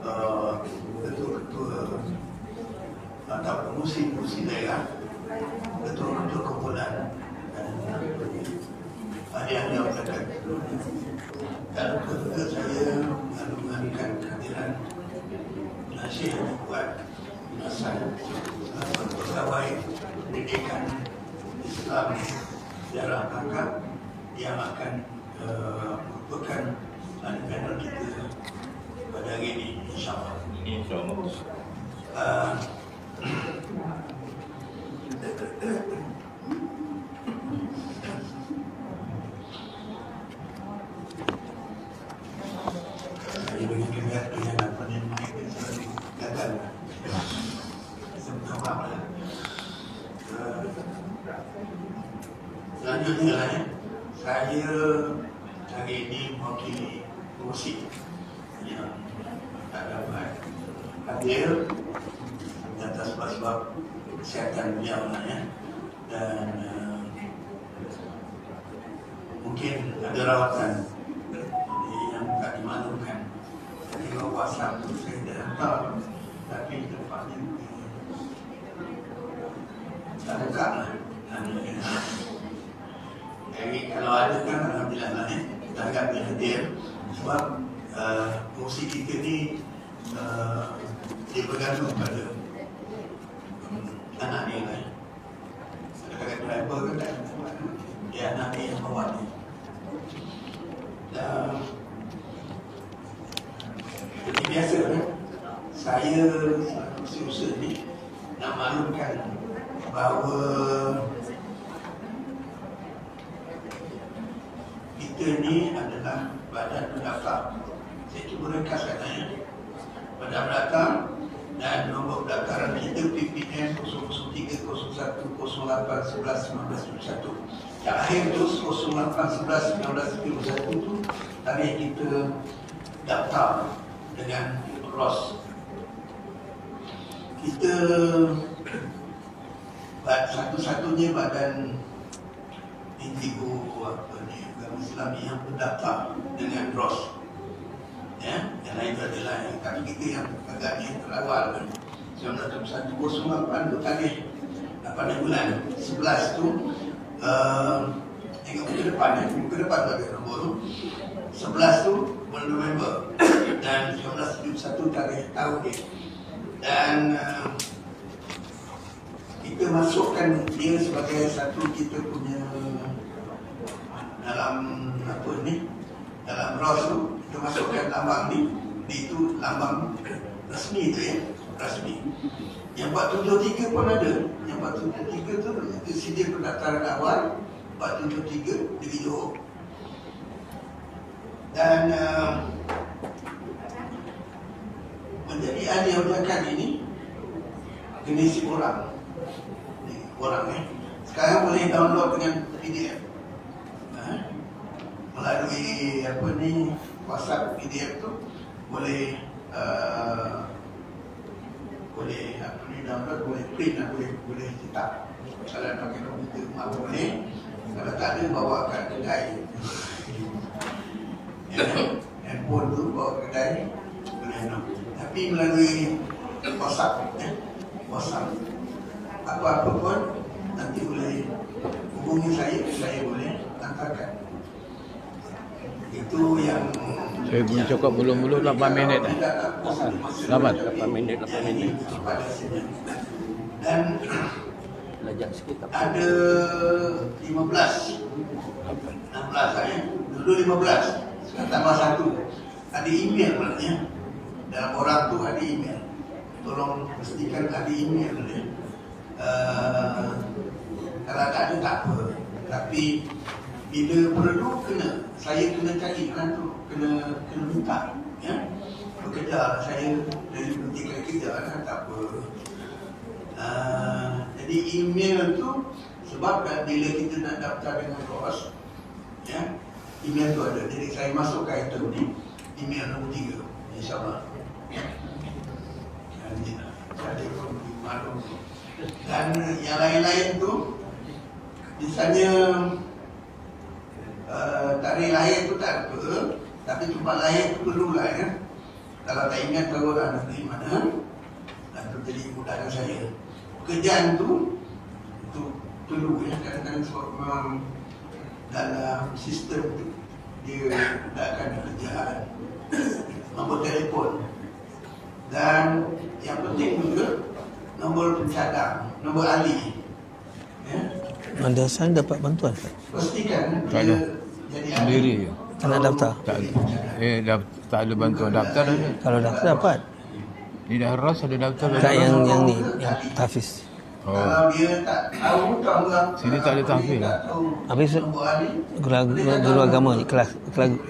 ketua-ketua atau pengurusi daerah, ketua-ketua kumpulan, dan yang berkaitan. Dan kedua saya mengharapkan kehadiran Malaysia yang kuat asal pegawai pendidikan Islam sejarah akad yang akan merupakan panel kita pada hari ini, insyaAllah. Saya bagi kebaikan dengan apa yang naik dan selalu gagal. Selanjutnya saya hari ini mewakili kursi yang tak dapat hadir atas sebab kesihatan beliau dan mungkin ada rawatan yang tak dimaklumkan. Jadi kalau WhatsApp itu saya dah hantar, tapi tempatnya tak buka lah. Jadi kalau ada kan alhamdulillah lah kita agak hadir sebab kursi kita ni dia bergantung pada anak dia lah. Kadang-kadang driver kan tak dia anak dia yang bawa ni. Jadi biasa saya usaha ni nak maklumkan bahawa kita ni adalah badan pendaftar. Saya cuba ringkas katanya. Badan pendaftar dan nombor pendaftaran kita PPN 003 01 08 11 1971. Yang akhir tu 08 11 1971 tu tarikh kita daftar dengan ROS. Kita satu-satunya badan NGO agama Islam yang berdaftar dengan ROS. Ya, yang lain itu adalah kami kita yang agaknya terawal kan. 1908 tu tarikh 8 bulan 11 tu tengok ke depan bagi nombor tu 11 tu bulan November dan 1971 tarikh tahun dia. Dan kita masukkan dia sebagai satu kita punya dalam apa ni, dalam ROS tu kita masukkan lambang ni, itu lambang rasmi tu ya, rasmi. Yang 473 pun ada. Yang 473 tu tersedia pendaftaran awal 473 di Johor. Dan menjadi ahli audiokan ini kena isi orang. Sekarang boleh download dengan PDF. Melalui apa ni, WhatsApp PDF tu boleh apa ni, download, boleh print dan boleh cetak. Kalau pakai komputer mak boleh. Kalau tak ada bawa kat kedai. Handphone tu bawa ke kedai boleh no. Tapi melalui WhatsApp WhatsApp apa-apa pun nanti boleh hubungi saya boleh hantarkan. Itu yang saya pun cakap belum 8 minit dah. 8 minit. Dan belajar sikit ada 15 16 saya. Dulu 15, sekarang tambah 1. Ada email maknanya. Dalam orang tu ada email. Tolong pastikan ada email dia. Kalau tak ada tak apa. Tapi bila perlu saya kena cari tu, kena minta ya. Bekerja saya dari bertiga kerja kan tak apa. Jadi email tu sebab bila kita nak daftar dengan ROS ya, email tu ada. Jadi saya masukkan item ni, email nombor 3 insyaAllah ya. Jadi maklum. Dan yang lain-lain tu misalnya tarikh lahir tu tak apa, tapi tempat lahir tu perlulah ya. Kalau tak ingat tahu anak dari mana, itu jadi mudahkan saya. Pekerjaan tu dulu ya, kadang-kadang sebab memang dalam sistem tu dia letakkan pekerjaan, nombor telefon, dan yang penting juga nombor pencadang, nombor ahli. Ya. Madrasah dapat bantuan tak? Pastikan Tak dia ada. jadi Sendiri je. Tak nak daftar? Tak ada. Tak ada bantuan daftar ada. Kalau daftar dapat. Di daerah ada daftar. Tak yang ni, yang tahfiz. Oh. Kalau dia tak tahu Sini tak ada tahfiz lah. Habis guru agama kelas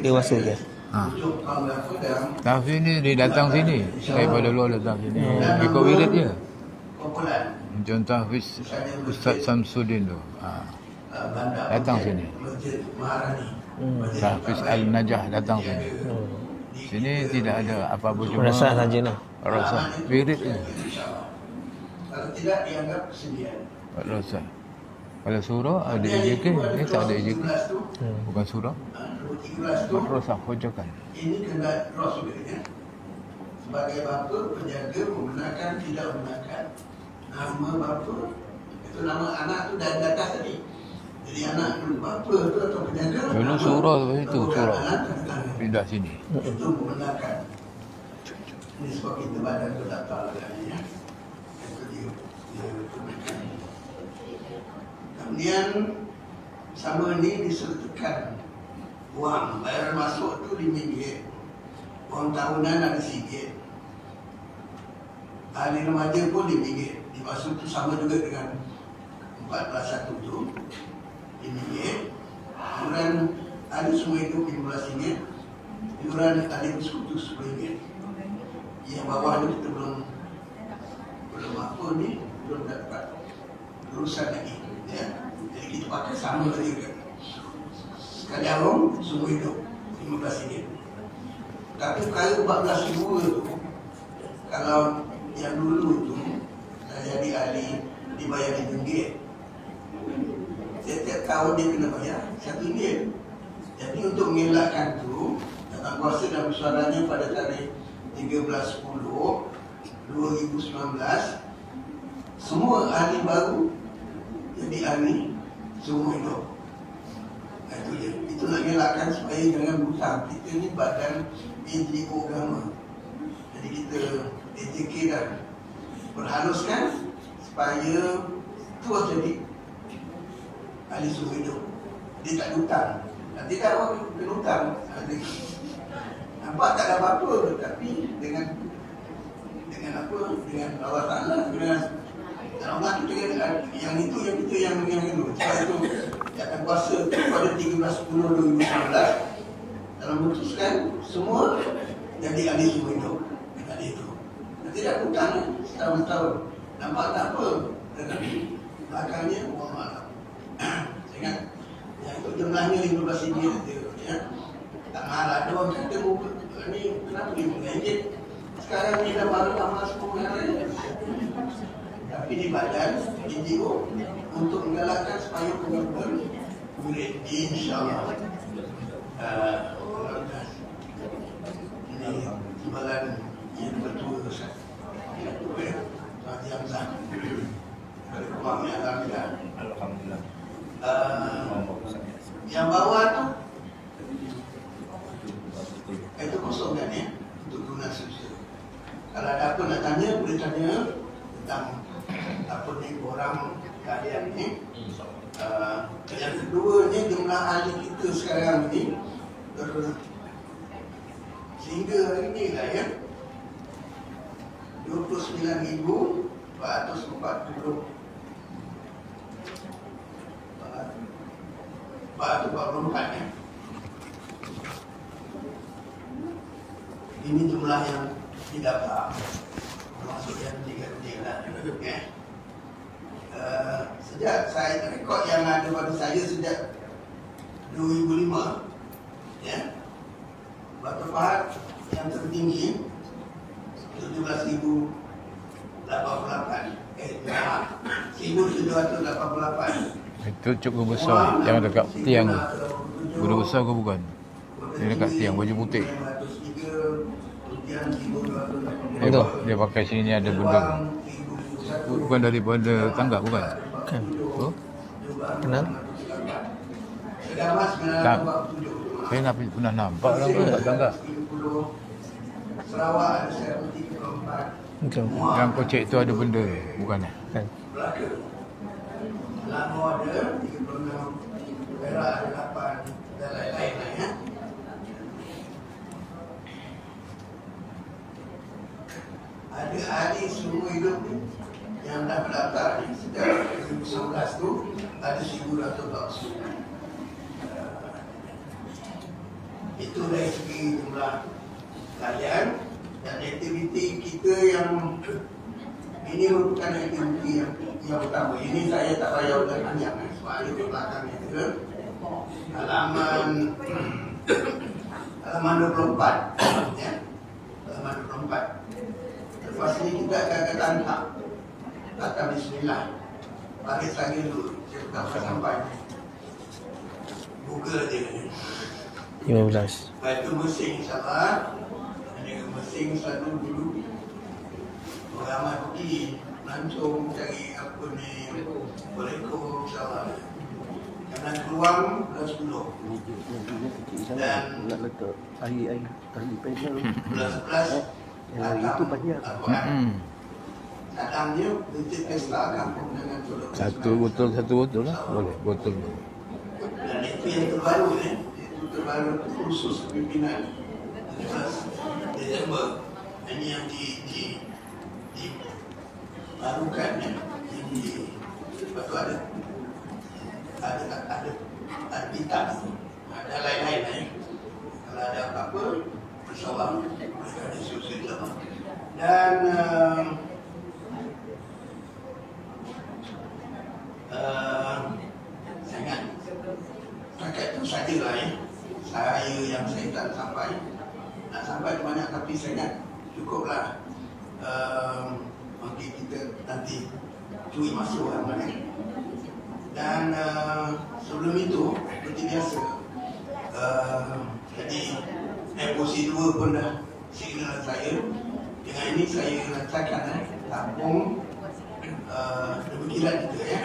dewasa je. Tahfiz ni dia datang sini. Daripada luar datang sini. Ikut wirid je. Macam tahfiz Ustaz Samsudin tu. Datang sini. Tahfiz Al-Najah datang sini. Sini tidak ada apa-apa, cuma Rasa saja lah. rasa wirid je. Kalau tidak dianggap kesedihan. Rasa. Kalau surah ada EJK, ni tak ada EJK. Bukan surah. 13 tu Rasa hojakan. ini kena draw sebenarnya. Sebagai bapa penjaga menggunakan tidak menggunakan nama bapa, itu nama anak tu dah di atas tadi. Jadi anak tu bapa tu atau penjaga. Dulu surah itu surah. Pindah sini. Itu menggunakan. Ini sebab kita badan tu datang lagi ya. Itu dia gunakan. Kemudian sama ni disertakan wang bayaran masuk tu RM5, wang tahunan ada RM1, ahli remaja pun RM5. Dimaksud tu sama juga dengan 14.1 tu RM5. Iuran ahli semua itu RM15, iuran ahli bersekutu RM10. Yang bawah ni kita belum apa ni, belum dapat urusan lagi ya. Jadi kita pakai sama juga. Sekali awam semua hidup RM15. Tapi kalau 14.000 tu, kalau yang dulu tu saya jadi ahli dibayar RM5, setiap tahun dia kena bayar RM1. Jadi untuk mengelakkan tu, datang kuasa dan bersuaranya pada tarikh 13/10/2019, semua ahli baru jadi ahli seumur hidup. Itu je. Itu nak elakkan supaya jangan hutang. Kita ni badan NGO agama. Jadi kita AJK dan berhaluskan supaya terus jadi ahli seumur hidup. Dia tak ada hutang. Nanti tak orang kena hutang. Nampak tak ada apa-apa, tapi dengan apa? Dengan Allah Ta'ala, dengan Allah tu dengan yang itu yang kita yang itu. Sebab itu akan kuasa pada 13/10/2019 dalam memutuskan semua jadi ahli seumur hidup. Tadi itu. Tidak hutang setahun-tahun. Nampak tak apa, tetapi belakangnya Allah Malam. Saya ingat yang itu jumlahnya RM15 ya. Tak mahal. Ada orang kata ni kenapa RM5? Sekarang ni dah mahal semua yang lain. Tapi di badan NGO untuk menggalakkan supaya benar-benar murid, insyaAllah. Ini timbalan yang betul Ustaz. Tuan Hamzah. Alhamdulillah. Yang bawah tu itu kosong kan ya, untuk guna sosial. Kalau ada apa nak tanya, boleh tanya tentang apa ni orang keadaan ni. Yang kedua ni jumlah ahli kita sekarang ni sehingga hari ni lah ya 444 ya. Ini jumlah yang didaftar, termasuk yang 3 lah. Sejak saya rekod yang ada pada saya sejak 2005 ya, Batu Pahat yang tertinggi 17,088 1,788. Itu cukup besar. Yang dekat tiang guru besar ke bukan? Dia dekat tiang baju putih. dan 1280. Itu. Dia pakai sini ada benda. Bukan daripada tangga, bukan? Kan. Oh? Kenal? Sedamas Tak. 987. Saya nak pernah nampak lah kat tangga. Sarawak ada 134. Betul. Yang kau cek tu ada benda, bukan? Kan. Melaka. Selangor ada 36. Perak ada 8 dan lain-lain lah ya. Ada ahli seumur hidup ni yang dah berdaftar ni sejak 2019 tu ada 1,240. Itu dari segi jumlah kalian dan aktiviti kita yang ini merupakan aktiviti yang utama. Ini saya tak payah ulang banyak sebab ada di belakang kita. Halaman 24 ya. Halaman 24. Lepas ni kita akan ketangkap kata bismillah. Baris lagi dulu. Saya tak sampai. Buka je. 15. Lepas tu mesin insyaAllah. Ada mesin selalu dulu. Orang ramai pergi melancong cari apa ni. Bereko insyaAllah. Jangan keluar belas 10. Dan air panel belas 11 itu banyak. Kadang dia detik pesta kampung dengan tolong. Satu botol lah. Boleh, botol. Dan itu yang terbaru ni. Itu terbaru khusus pimpinan 17 Desember. Ini yang dibarukan ya. Lepas tu ada bintang. Ada lain-lain ya. Kalau ada apa-apa bersawang mereka ada diskusi sama. Dan sangat pakai itu sajalah ya. Saya yang saya tak sampai nak sampai banyak tapi sangat cukuplah bagi kita nanti curi masuk mana. Dan sebelum itu seperti biasa jadi emosi 2 pun dah signal saya. Dengan ini saya letakkan tampung demikian kita ya.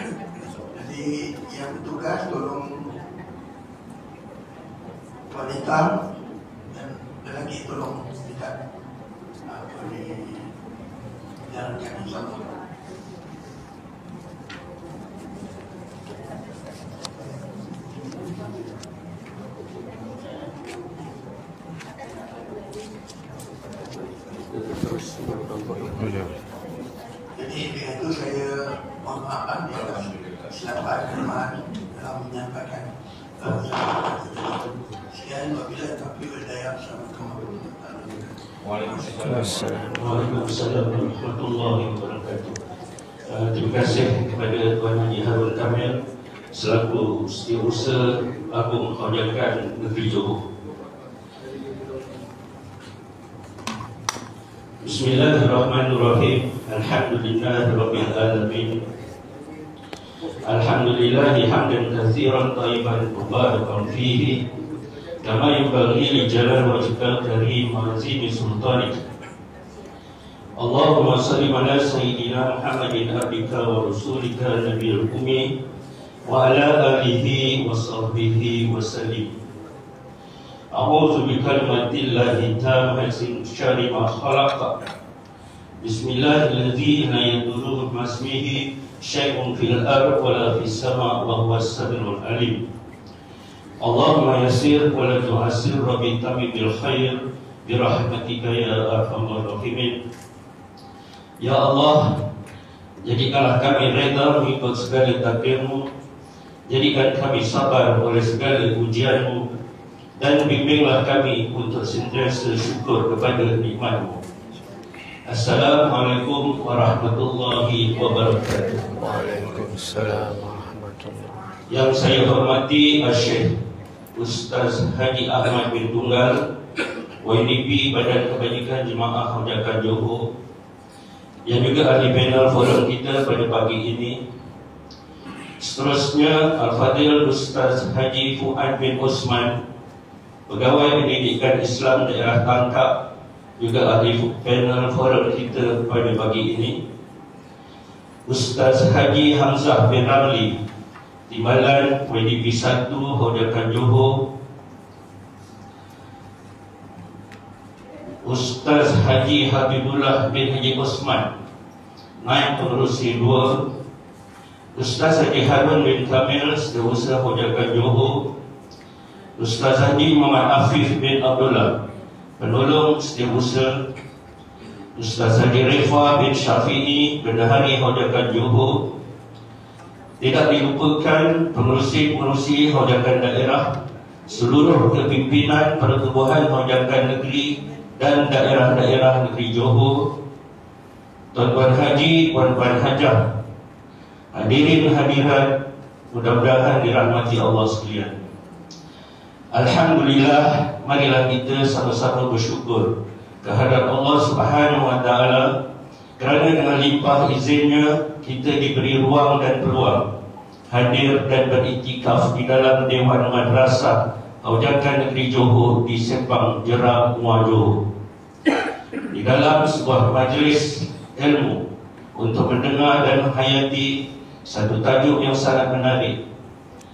Jadi yang bertugas tolong wanita dan lelaki tolong kita apa ni jalankan insyaAllah. Boleh. Jadi dengan itu saya mohon maaf di atas kesilapan kelemahan dalam menyampaikan sekian wabillahi taufiq wal hidayah. Assalamualaikum Waalaikumsalam warahmatullahi wabarakatuh. Terima kasih kepada Tuan Haji Harun Kamil selaku Setiausaha Agung Kebajikan Negeri Johor. Bismillahirrahmanirrahim. Alhamdulillahirabbil alamin. Alhamdulillahi hamdan katsiran thayyiban mubarakan fihi kama yanbaghi li jalali wajhikal karim wa azimi sultanik. Allahumma salli ala sayyidina Muhammadin abdika wa rasulika nabiyil ummi wa ala alihi wa sahbihi wa sallim. A'udzu bikalimatillahi tammati min syarri ma khalaq. Bismillahirrahmanirrahim. La yadurru masmihi syai'un fil ardh wa la fis sama' wa huwas samiul alim. Allahumma yassir wa la tu'assir rabbi tamimil khair bi rahmatika ya arhamar rahimin. Ya Allah, jadikanlah kami reda mengikut segala takdir-Mu. Jadikan kami sabar oleh segala ujian-Mu, dan bimbinglah kami untuk sentiasa syukur kepada nikmat-Mu. Assalamualaikum warahmatullahi wabarakatuh. Waalaikumsalam warahmatullahi. Yang saya hormati Syekh Ustaz Haji Ahmad bin Tunggal, YDP Badan Kebajikan Jemaah Hajatan Johor, yang juga ahli panel forum kita pada pagi ini. Seterusnya Al-Fadhil Ustaz Haji Fuad bin Osman, Pegawai Pendidikan Islam Daerah Tangkap juga ahli panel forum kita pada pagi ini, Ustaz Haji Hamzah bin Ramli, Timbalan WDP 1 Hojakan Johor, Ustaz Haji Habibullah bin Haji Osman, Naib Pengerusi 2, Ustaz Haji Harun bin Kamil, Setiausaha Hojakan Johor, Ustaz Haji Muhammad Afif bin Abdullah, Penolong Setiausaha, Ustaz Haji Refa bin Syafi'i, Bendahari Hojakan Johor. Tidak dilupakan pengerusi-pengerusi Hojakan Daerah, seluruh kepimpinan pertubuhan Hojakan Negeri dan daerah-daerah negeri Johor, Tuan-Tuan Haji, Puan-Puan Hajah, hadirin hadirat, mudah-mudahan dirahmati Allah sekalian. Alhamdulillah, marilah kita sama-sama bersyukur kehadrat Allah Subhanahu wa taala kerana dengan limpah izinnya kita diberi ruang dan peluang hadir dan beriktikaf di dalam Dewan Madrasah Hojakan Negeri Johor di Sepang Jerak, Muar Johor, di dalam sebuah majlis ilmu untuk mendengar dan menghayati satu tajuk yang sangat menarik,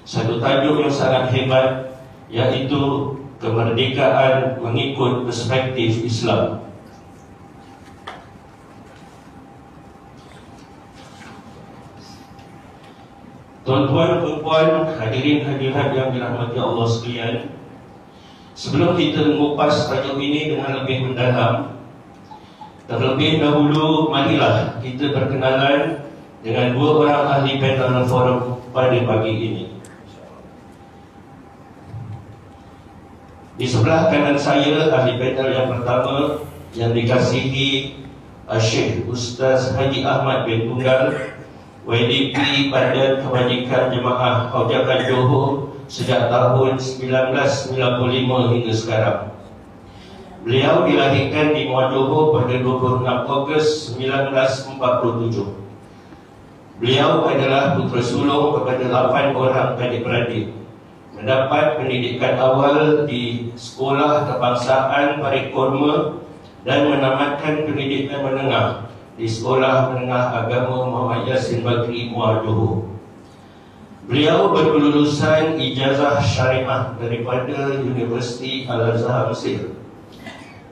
satu tajuk yang sangat hebat, yaitu kemerdekaan mengikut perspektif Islam. Tuan-tuan, puan-puan, hadirin hadirat yang dirahmati Allah sekalian, sebelum kita mengupas tajuk ini dengan lebih mendalam, terlebih dahulu marilah kita berkenalan dengan dua orang ahli panel forum pada pagi ini. Di sebelah kanan saya, ahli panel yang pertama yang dikasihi Syekh Ustaz Haji Ahmad bin Tunggal, WDP Badan Kebajikan Jemaah Hojakan Johor sejak tahun 1995 hingga sekarang. Beliau dilahirkan di Muar Johor pada 26 Ogos 1947. Beliau adalah putera sulung kepada 8 orang adik-beradik. Mendapat pendidikan awal di Sekolah Kebangsaan Parit Korma dan menamatkan pendidikan menengah di Sekolah Menengah Agama Muhammad Yasin Bakri, Muar Johor. Beliau berkelulusan ijazah syariah daripada Universiti Al-Azhar Mesir.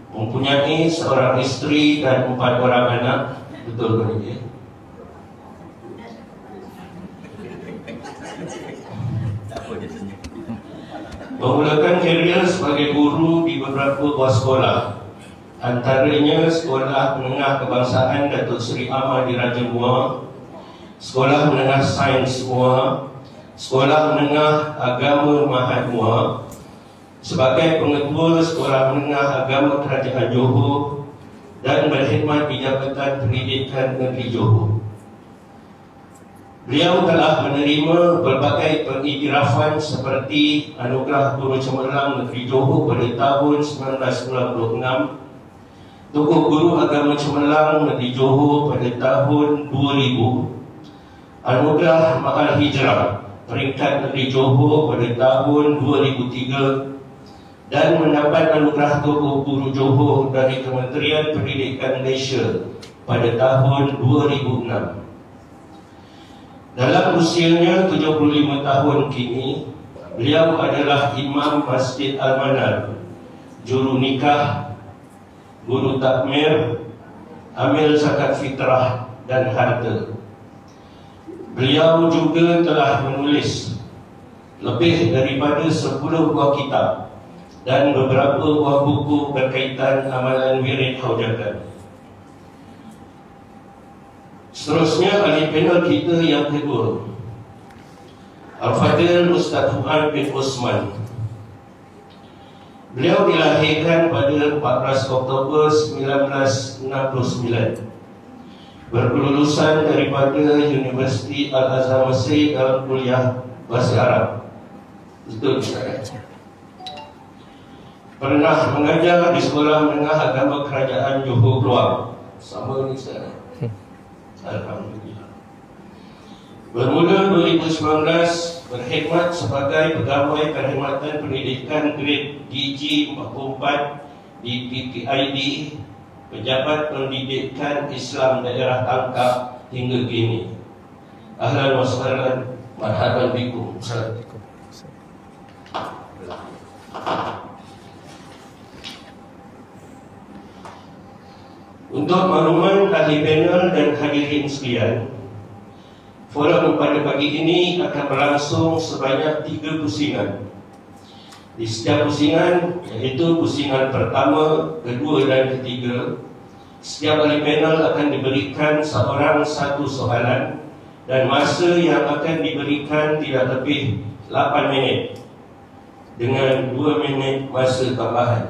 Mempunyai seorang isteri dan 4 orang anak. Betul kan ini? Memulakan karier sebagai guru di beberapa buah sekolah, antaranya Sekolah Menengah Kebangsaan Datuk Seri Amar di Raja Muar, Sekolah Menengah Sains Muar, Sekolah Menengah Agama Mahat Muar, sebagai pengetua Sekolah Menengah Agama Kerajaan Johor, dan berkhidmat di Jabatan Pendidikan Negeri Johor. Beliau telah menerima berbagai pengiktirafan seperti Anugerah Guru Cemerlang Negeri Johor pada tahun 1996, Tokoh Guru Agama Cemerlang Negeri Johor pada tahun 2000, Anugerah Ma'al Hijrah Peringkat Negeri Johor pada tahun 2003, dan mendapat Anugerah Tokoh Guru Johor dari Kementerian Pendidikan Malaysia pada tahun 2006. Dalam usianya 75 tahun kini, beliau adalah Imam Masjid Al-Manar, Juru Nikah, Guru Takmir, Amil Zakat Fitrah dan Harta. Beliau juga telah menulis lebih daripada 10 buah kitab dan beberapa buah buku berkaitan amalan wirid haujakan. Seterusnya, ahli panel kita yang kedua, Al-Fadhil Ustaz Fuad bin Osman. Beliau dilahirkan pada 14 Oktober 1969. Berkelulusan daripada Universiti Al-Azhar Mesir dalam kuliah Bahasa Arab. Betul, Ustaz? Pernah mengajar di Sekolah Menengah Agama Kerajaan Johor Keluar. Sama ni, Ustaz? Alhamdulillah. Bermula 2019 berkhidmat sebagai Pegawai Perkhidmatan Pendidikan Grade DG 44 di PPID, Pejabat Pendidikan Islam Daerah Tangkap hingga kini. Ahlan wa sahlan, marhaban bikum. Untuk makluman ahli panel dan hadirin sekalian, forum pada pagi ini akan berlangsung sebanyak 3 pusingan. Di setiap pusingan, iaitu pusingan pertama, kedua dan ketiga, setiap ahli panel akan diberikan seorang satu soalan dan masa yang akan diberikan tidak lebih 8 minit dengan 2 minit masa tambahan.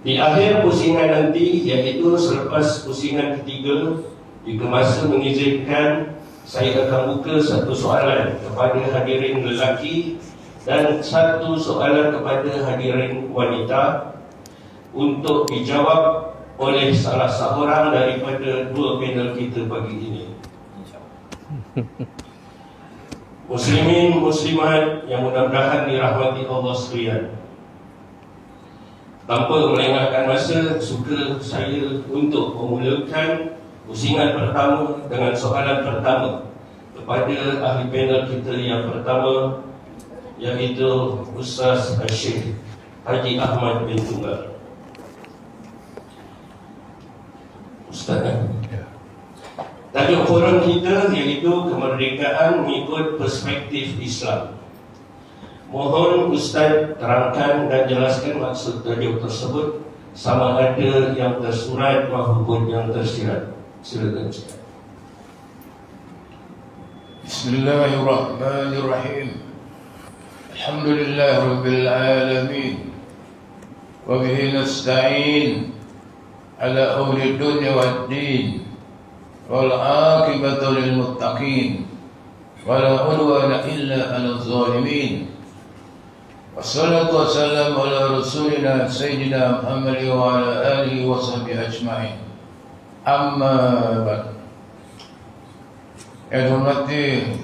Di akhir pusingan nanti, iaitu selepas pusingan ketiga, jika masa mengizinkan, saya akan buka satu soalan kepada hadirin lelaki dan satu soalan kepada hadirin wanita untuk dijawab oleh salah seorang daripada 2 panel kita pagi ini. Muslimin, muslimat yang mudah-mudahan dirahmati Allah sekalian, tanpa melengahkan masa, suka saya untuk memulakan pusingan pertama dengan soalan pertama kepada ahli panel kita yang pertama, iaitu Ustaz Syekh Haji Ahmad bin Tunggal. Ustaz, tajuk forum kita iaitu kemerdekaan mengikut perspektif Islam. Mohon Ustaz terangkan dan jelaskan maksud tajuk tersebut, sama ada yang tersurat maupun yang tersirat. Silakan Ustaz. Bismillahirrahmanirrahim. Alhamdulillah Rabbil Alamin, wa bihi nasta'in ala umri dunya wad din, wal aqibatu lil muttaqin, wa la udwana illa 'alal zalimin. Wassalatu wassalamu ala rasulina sayyidina Muhammad wa ala alihi wa sahbihi ajma'in. Amma ba'd. Yang dihormati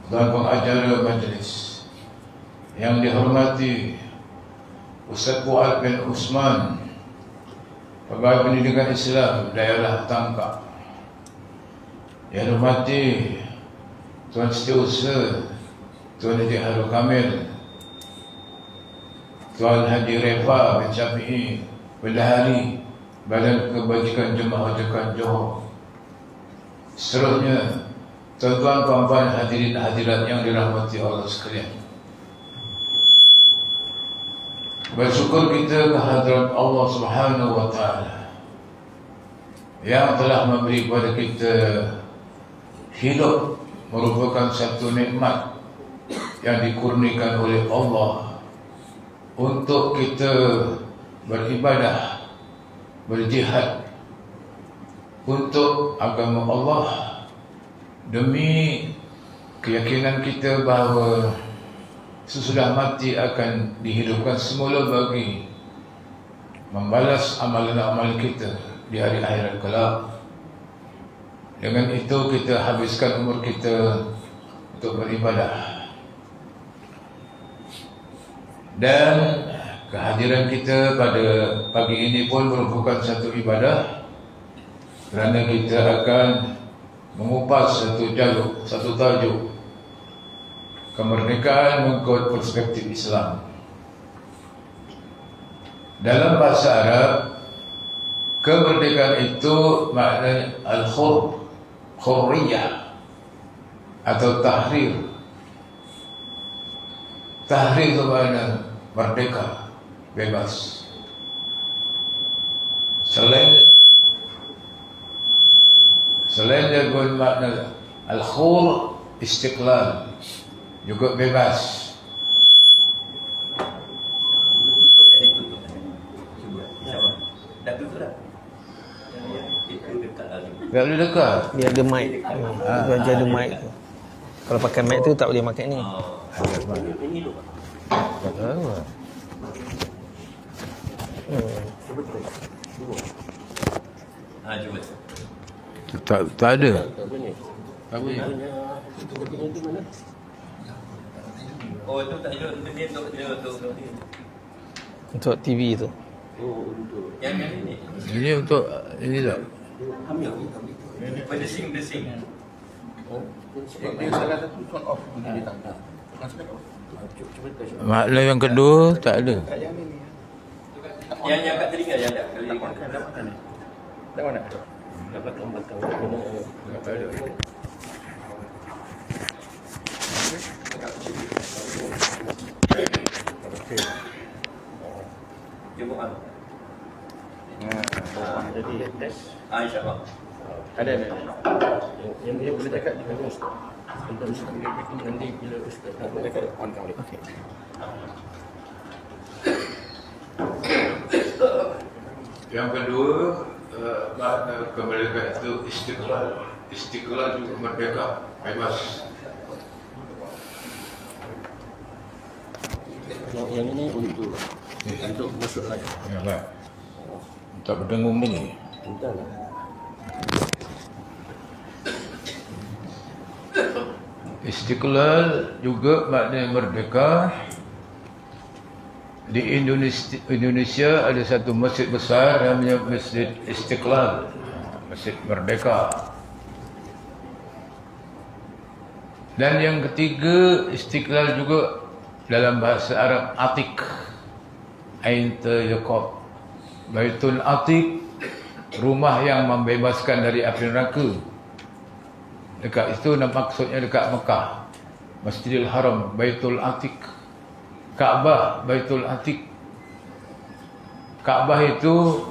tuan pengacara majlis, yang dihormati Ustaz Fuad bin Usman, Pegawai Pendidikan Islam Daerah Tangkap, yang dihormati Tuan Setiausaha Tuan Haji Harun Kamil, Tuan Haji Refa bin Syafi'i, Bendahari Badan Kebajikan Jemaah Haji Johor, seterusnya tuan-tuan puan-puan hadirin hadirat yang dirahmati Allah sekalian. Bersyukur kita kehadrat Allah Subhanahu wa taala yang telah memberi kepada kita hidup, merupakan satu nikmat yang dikurniakan oleh Allah untuk kita beribadah, berjihad untuk agama Allah, demi keyakinan kita bahawa sesudah mati akan dihidupkan semula bagi membalas amalan-amalan kita di hari akhirat kelak. Dengan itu kita habiskan umur kita untuk beribadah. Dan kehadiran kita pada pagi ini pun merupakan satu ibadah, kerana kita akan mengupas satu tajuk kemerdekaan mengikut perspektif Islam. Dalam bahasa Arab, kemerdekaan itu maknanya al-hurriyah atau tahrir. Tahrir itu makna merdeka, bebas. Selain dia bermakna al-khur, istiqlal, juga bebas. Tak boleh dekat. Dia ada mic. Dia ada mic tu. Kalau pakai mic tu tak boleh pakai ni. Tak tahu lah. Tak ada. Tak boleh. Oh, itu tak ada. Dia tu. Untuk TV tu. Oh, untuk Ini untuk ini tak? dia salah satu turn off bunyi dia tak. Makna yang kedua tak ada. Yang kat telinga yang ada. Dah mana? Dah belakang. Jumpa kan? Jadi test InsyaAllah. ada. Yang dia boleh cakap dengan ustaz. Tentang nanti bila ustaz nak cakap on kau boleh. Okey. Yang kedua, makna kemerdekaan itu istiqlal. Istiqlal juga merdeka, bebas. Yang ini untuk masuk lagi. Ya, baik. Tak berdengung ni. Entahlah. Istiqlal juga makna merdeka. Di Indonesia ada satu masjid besar namanya Masjid Istiqlal, Masjid Merdeka. Dan yang ketiga, Istiqlal juga dalam bahasa Arab Atiq, Ain Yaqub, Baitul Atiq, rumah yang membebaskan dari api neraka. Dekat itu maksudnya dekat Mekah, Masjidil Haram, Baitul Atiq. Kaabah, Baitul Atiq. Kaabah itu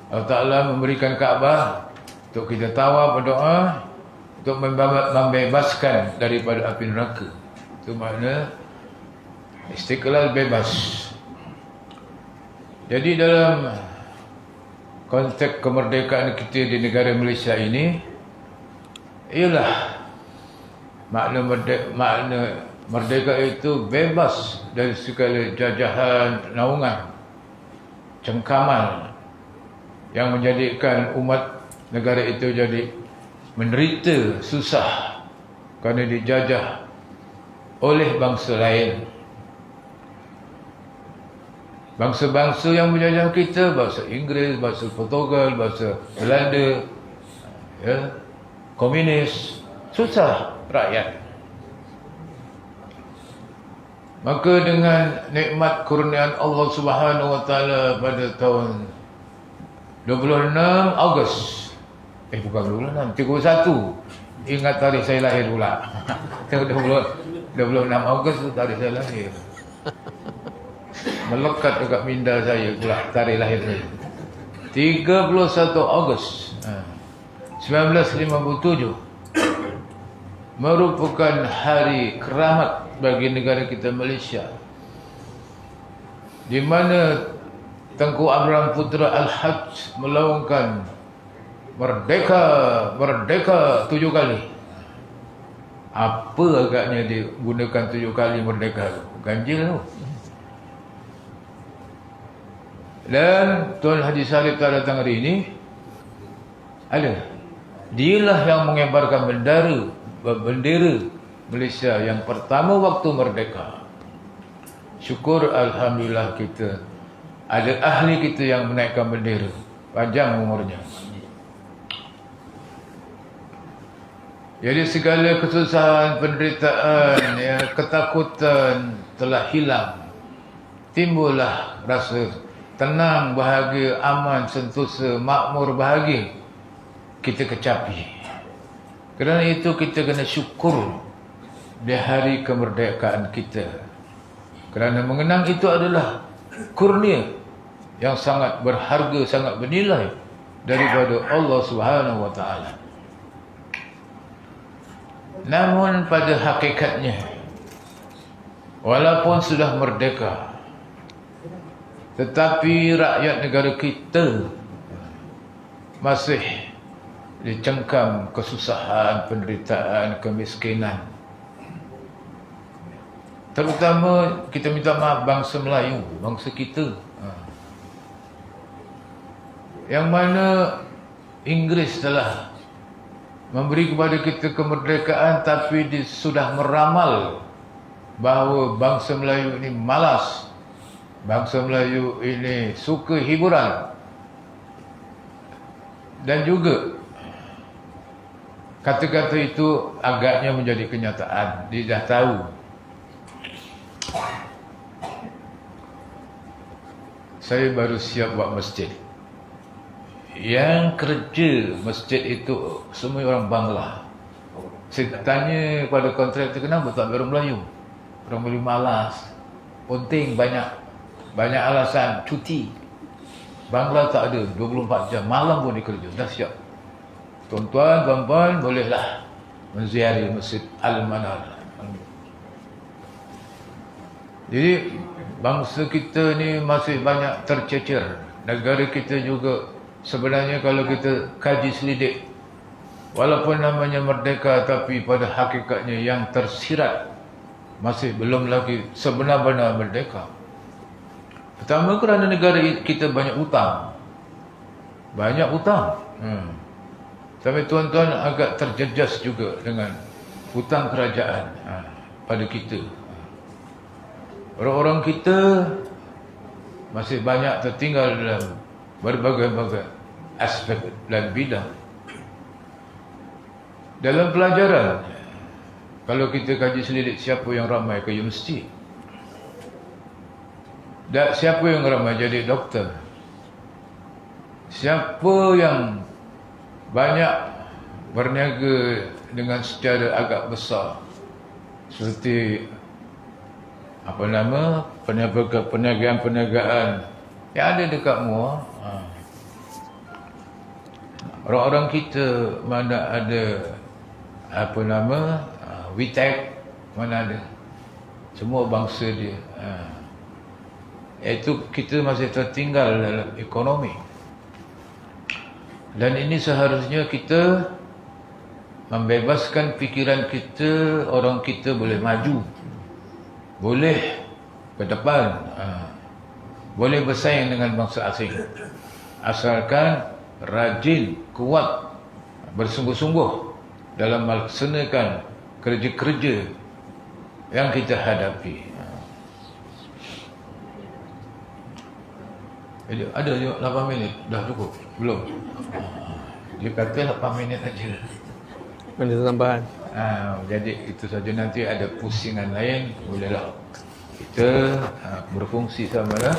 Allah Ta'ala memberikan Kaabah untuk kita tawaf, berdoa, untuk membebaskan daripada api neraka. Itu makna Istiqlal, bebas. Jadi dalam konteks kemerdekaan kita di negara Malaysia ini, ialah makna merdeka itu bebas dari segala jajahan, naungan, cengkaman yang menjadikan umat negara itu jadi menderita, susah kerana dijajah oleh bangsa lain. Bangsa-bangsa yang menjajah kita, bangsa Inggeris, bangsa Portugal, bangsa Belanda, ya, komunis, susah rakyat. Maka dengan nikmat kurniaan Allah Subhanahu Wa Taala pada tahun 26 Ogos, bukan 26, 31. Ingat tarikh saya lahir pula. 26 Ogos tu tarikh saya lahir. Melekat dekat minda saya pula tarikh lahir saya. 31 Ogos 1957 merupakan hari keramat bagi negara kita Malaysia, di mana Tengku Abraham Putra Al-Hajj melaungkan merdeka, merdeka 7 kali. Apa agaknya dia gunakan 7 kali merdeka? Ganjil tu. Dan Tuan Haji Sarip tak datang hari ini. Ada. Dialah yang mengibarkan bendera Malaysia yang pertama waktu merdeka. Syukur alhamdulillah kita ada ahli kita yang menaikkan bendera, panjang umurnya. Jadi segala kesusahan, penderitaan, ketakutan telah hilang. Timbullah rasa tenang, bahagia, aman, sentosa, makmur, bahagia kita kecapi. Kerana itu kita kena syukur di hari kemerdekaan kita. Kerana mengenang itu adalah kurnia yang sangat berharga, sangat bernilai daripada Allah Subhanahu Wa Taala. Namun pada hakikatnya, walaupun sudah merdeka, tetapi rakyat negara kita masih dicengkam kesusahan, penderitaan, kemiskinan. Terutama kita minta maaf bangsa Melayu, bangsa kita, yang mana Inggeris telah memberi kepada kita kemerdekaan, tapi dia sudah meramal bahawa bangsa Melayu ini malas bangsa Melayu ini suka hiburan. Dan juga kata-kata itu agaknya menjadi kenyataan. Dia dah tahu. Saya baru siap buat masjid. Yang kerja masjid itu semua orang Bangla. Saya tanya pada kontraktor, kenapa tak orang Melayu? Orang Melayu malas, penting, banyak alasan, cuti. Bangla tak ada, 24 jam, malam pun dia kerja, dah siap. Tuan-tuan, puan-puan, bolehlah menziarahi Masjid Al-Manar. Jadi bangsa kita ni masih banyak tercecer. Negara kita juga sebenarnya kalau kita kaji selidik, walaupun namanya merdeka, tapi pada hakikatnya yang tersirat masih belum lagi sebenar-benar merdeka. Pertama kerana negara kita banyak hutang. Banyak hutang. Tapi tuan-tuan agak terjejas juga dengan hutang kerajaan pada kita. Orang-orang kita masih banyak tertinggal dalam berbagai-bagai aspek dan bidang. Dalam pelajaran, kalau kita kaji selidik siapa yang ramai ke universiti, dan siapa yang ramai jadi doktor, siapa yang banyak berniaga dengan secara agak besar, seperti perniagaan yang ada dekat Muar. Orang-orang kita mana ada WTEC, mana ada, semua bangsa dia. Iaitu kita masih tertinggal dalam ekonomi. Dan ini seharusnya kita membebaskan fikiran kita, orang kita boleh maju, boleh ke depan, boleh bersaing dengan bangsa asing, asalkan rajin, kuat, bersungguh-sungguh dalam melaksanakan kerja-kerja yang kita hadapi. Ada 8 minit, dah cukup? Belum? Dia kata 8 minit saja. Ada tambahan? Jadi itu saja, nanti ada pusingan lain, bolehlah kita berfungsi samalah.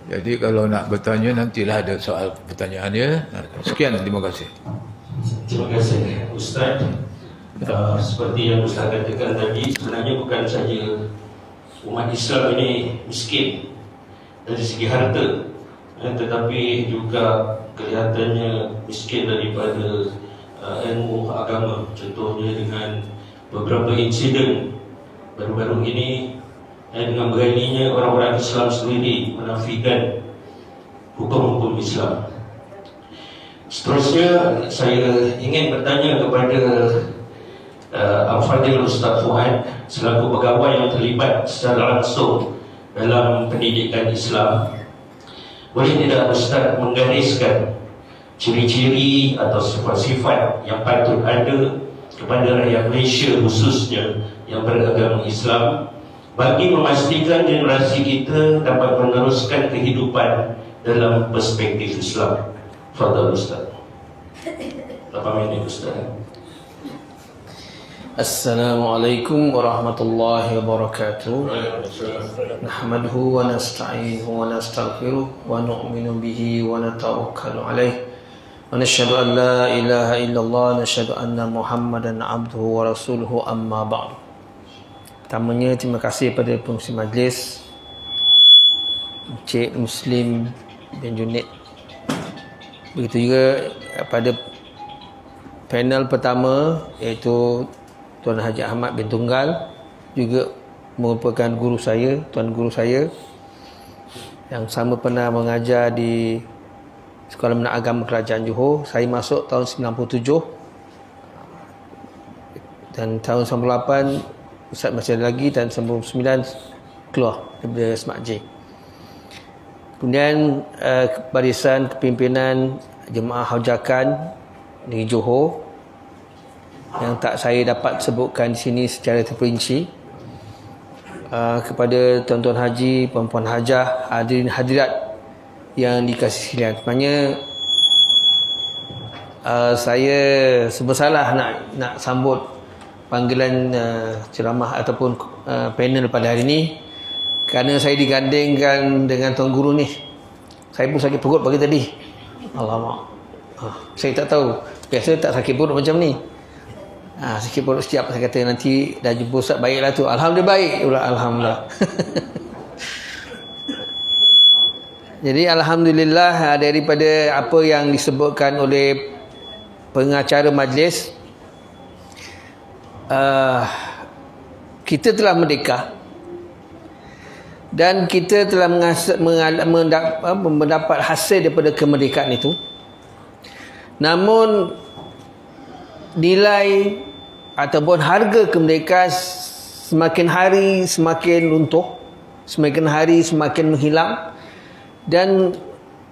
Jadi kalau nak bertanya, nantilah ada soal pertanyaan ya. Sekian, terima kasih. Terima kasih Ustaz. Seperti yang Ustaz katakan tadi, sebenarnya bukan saja umat Islam ini miskin dari segi harta, tetapi juga kelihatannya miskin daripada ilmu agama. Contohnya dengan beberapa insiden baru-baru ini, dengan beraninya orang-orang Islam sendiri menafikan hukum-hukum Islam. Seterusnya saya ingin bertanya kepada Al-Fadhil Ustaz Fuad, selaku pegawai yang terlibat secara langsung dalam pendidikan Islam. Boleh tidak Ustaz menggariskan ciri-ciri atau sifat-sifat yang patut ada kepada rakyat Malaysia khususnya yang beragama Islam, bagi memastikan generasi kita dapat meneruskan kehidupan dalam perspektif Islam? Fadhal Ustaz. 8 minit Ustaz. Assalamualaikum warahmatullahi wabarakatuh. Nahmaduhu wa nasta'inuhu wa nastaghfiruh wa nu'minu bihi wa natawakkalu alaih wa nashhadu an la ilaha illallah, nashhadu anna Muhammadan abduhu wa rasuluhu, amma ba'du. Pertamanya terima kasih pada pengurusi majlis, Encik Muslim bin Junid. Begitu juga pada panel pertama, iaitu Tuan Haji Ahmad bin Tunggal, juga merupakan guru saya, tuan guru saya yang sama pernah mengajar di Sekolah Menengah Agama Kerajaan Johor. Saya masuk tahun 97 dan tahun 98 Ustaz masih ada lagi, dan 99 keluar daripada Smart J. Kemudian barisan kepimpinan Jemaah Haujakan di Johor yang tak saya dapat sebutkan di sini secara terperinci. kepada tuan-tuan haji, puan-puan hajah, hadirin hadirat yang dikasihi sekalian. Sebenarnya saya bersalah nak sambut panggilan ceramah ataupun panel pada hari ini, kerana saya digandingkan dengan tuan guru ni. Saya pun sakit perut pagi tadi. Alamak. Saya tak tahu. Biasa tak sakit perut macam ni. Sakit perut setiap saya kata nanti dah jumpa Ustaz, baiklah tu. Alhamdulillah baik. Alhamdulillah. Jadi alhamdulillah daripada apa yang disebutkan oleh pengacara majlis, kita telah merdeka dan kita telah mendapat hasil daripada kemerdekaan itu. Namun nilai ataupun harga kemerdekaan semakin hari semakin runtuh, semakin hari semakin menghilang, dan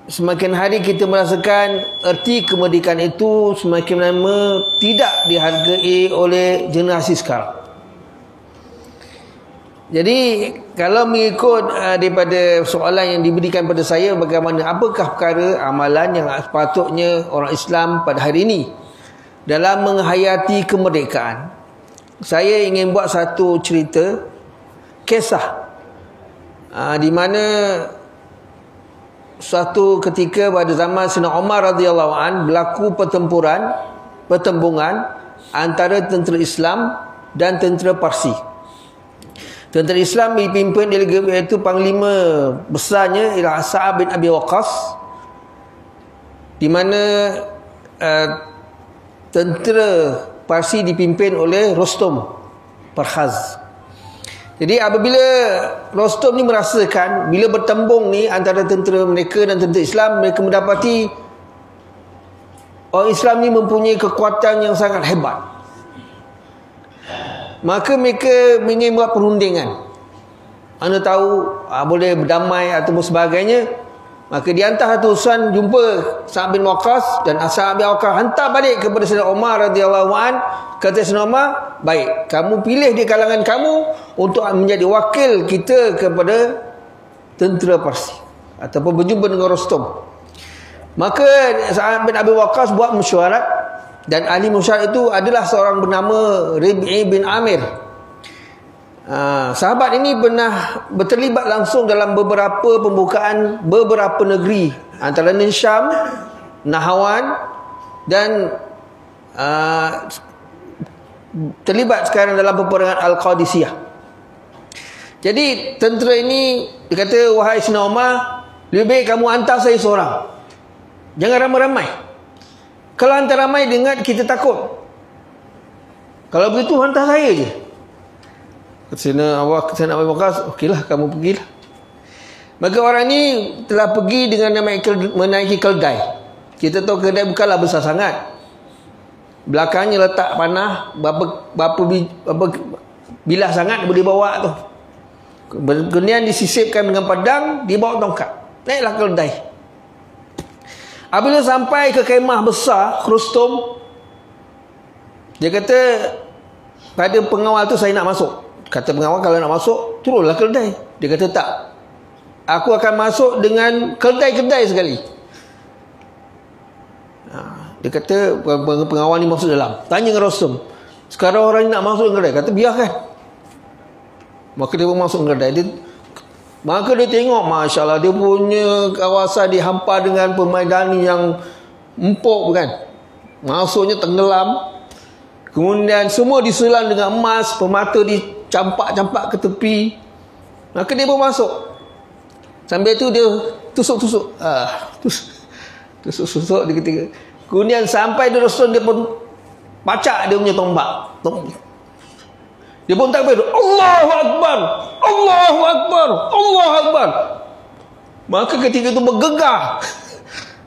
semakin hari kita merasakan erti kemerdekaan itu semakin lama tidak dihargai oleh generasi sekarang. Jadi kalau mengikut daripada soalan yang diberikan pada saya, bagaimana, apakah perkara amalan yang sepatutnya orang Islam pada hari ini dalam menghayati kemerdekaan, saya ingin buat satu cerita kisah di mana suatu ketika pada zaman Sayyidina Umar radhiyallahu an berlaku pertembungan antara tentera Islam dan tentera Parsi. Tentera Islam dipimpin iaitu panglima besarnya ialah Sa'ad bin Abi Waqqas, di mana tentera Parsi dipimpin oleh Rostom Parkhaz. Jadi apabila Rostom ni merasakan bila bertembung ni antara tentera mereka dan tentera Islam, mereka mendapati orang Islam ni mempunyai kekuatan yang sangat hebat. Maka mereka ingin buat perundingan. Anda tahu boleh berdamai ataupun sebagainya. Maka dihantar satu utusan jumpa Sa'ad bin Waqqas, dan Sa'ad bin Waqqas hantar balik kepada Sayyidina Umar radhiyallahu an. Kata Sayyidina Umar, baik, kamu pilih di kalangan kamu untuk menjadi wakil kita kepada tentera Parsi ataupun berjumpa dengan Rostom. Maka Sa'ad bin Abi Waqqas buat mesyuarat, dan ahli mesyuarat itu adalah seorang bernama Rabi'i bin Amir. Sahabat ini pernah berterlibat langsung dalam beberapa pembukaan beberapa negeri, antara Syam, Nahawan, dan terlibat sekarang dalam peperangan Al-Qadisiyah. Jadi tentera ini dia kata, wahai Sayyidina Umar, lebih baik kamu hantar saya seorang, jangan ramai-ramai. Kalau hantar ramai dengar kita takut. Kalau begitu hantar saya je. Sayyidina Abu Bakar, okeylah, kamu pergilah. Maka orang ni telah pergi dengan menaiki keldai. Kita tahu keldai bukanlah besar sangat. Belakangnya letak panah, berapa bilah sangat boleh bawa tu. Kemudian disisipkan dengan pedang, dibawa tongkat. Naiklah keldai. Apabila sampai ke kemah besar Rostom, dia kata pada pengawal tu, saya nak masuk. Kata pengawal, kalau nak masuk turunlah keldai. Dia kata tak, aku akan masuk dengan keldai-keldai sekali. Dia kata pengawal ni masuk dalam, tanya dengan Rostom, sekarang orang ni nak masuk dengan keldai. Kata biarkan. Maka dia pun masuk dengan keldai. Maka dia tengok, Masya Allah, dia punya kawasan dihampar dengan permaidani yang empuk kan. Masuknya tenggelam. Kemudian semua disulam dengan emas, permata dicampak-campak ke tepi. Maka dia pun masuk. Sambil tu dia tusuk-tusuk. Tusuk-tusuk dia ketiga. Kemudian sampai di Rasul, dia pun pacak dia punya tombak. Dia pun takbir, Allahu Akbar, Allahu Akbar, Allahu Akbar. Maka ketika itu bergegar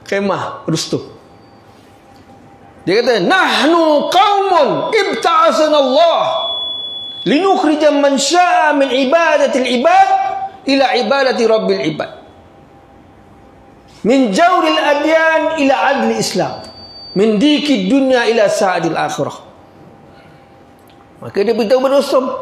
kemah Rostom. Dia kata, nahnu qaumun ibta'asana Allah linukhrija man syaa min ibadatil ibad ila ibadati rabbil ibad, min jawril adyan ila adli Islam, min dikid dunya ila sa'adil akhirah. Maka dia beritahu kepada Rostom,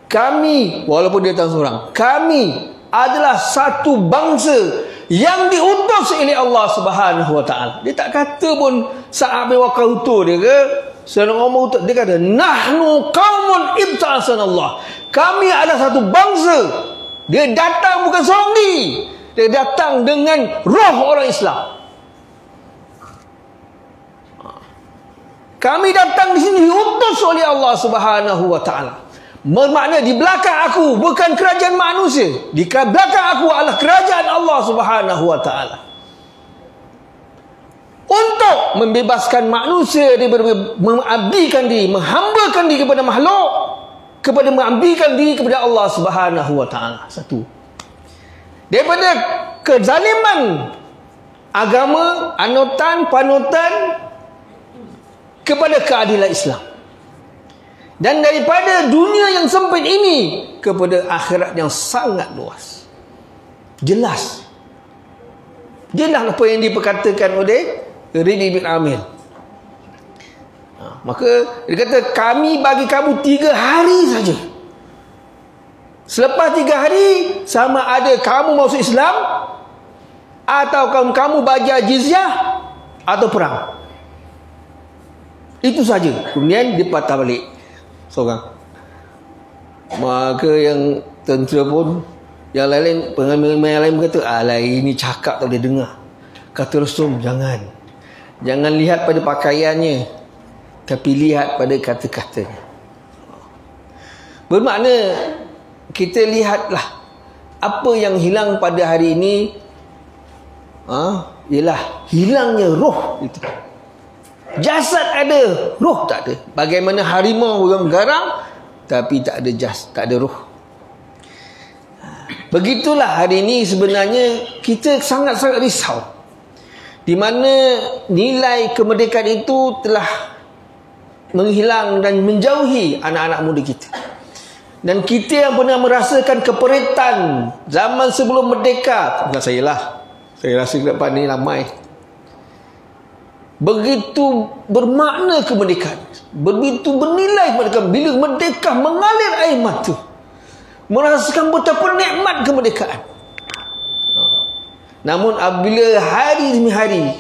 kami, walaupun dia tak seorang, kami adalah satu bangsa yang diutus oleh Allah Subhanahu wa taala. Dia tak kata pun Sa'ab bin Waqqas dia ke Sayyidina Umar utus, dia kata nahnu qaumun ibta'asana Allah. Kami adalah satu bangsa. Dia datang bukan seorang diri. Dia datang dengan roh orang Islam. Kami datang di sini diutus oleh Allah Subhanahu wa taala. Bermakna di belakang aku bukan kerajaan manusia. Di belakang aku adalah kerajaan Allah Subhanahu wa taala. Untuk membebaskan manusia daripada mengabdikan diri, menghambakan diri kepada makhluk, kepada mengabdikan diri kepada Allah Subhanahu wa taala. Satu. Daripada kezaliman agama, anutan, panutan kepada keadilan Islam. Dan daripada dunia yang sempit ini kepada akhirat yang sangat luas. Jelas. Jelas apa yang diperkatakan oleh Ridhi bin Amir. Maka dia kata kami bagi kamu 3 hari saja. Selepas 3 hari, sama ada kamu masuk Islam atau kamu bayar jizyah atau perang. Itu saja. Kemudian dipatah balik seorang. Maka yang tentera pun, yang lain, pengambil yang lain berkata, alah ini cakap tak boleh dengar. Kata Rasul, jangan lihat pada pakaiannya, tapi lihat pada kata-katanya. Bermakna kita lihatlah apa yang hilang pada hari ini, ialah hilangnya roh itu. Jasad ada, roh tak ada. Bagaimana harimau yang garang tapi tak ada tak ada roh. Begitulah hari ini sebenarnya kita sangat-sangat risau. Di mana nilai kemerdekaan itu telah menghilang dan menjauhi anak-anak muda kita. Dan kita yang pernah merasakan keperitan zaman sebelum merdeka, bukan saya lah, saya rasa ke depan ni ramai, begitu bermakna kemerdekaan, begitu bernilai kemerdekaan. Bila merdeka mengalir air mata, merasakan betapa nikmat kemerdekaan. Namun apabila hari demi hari,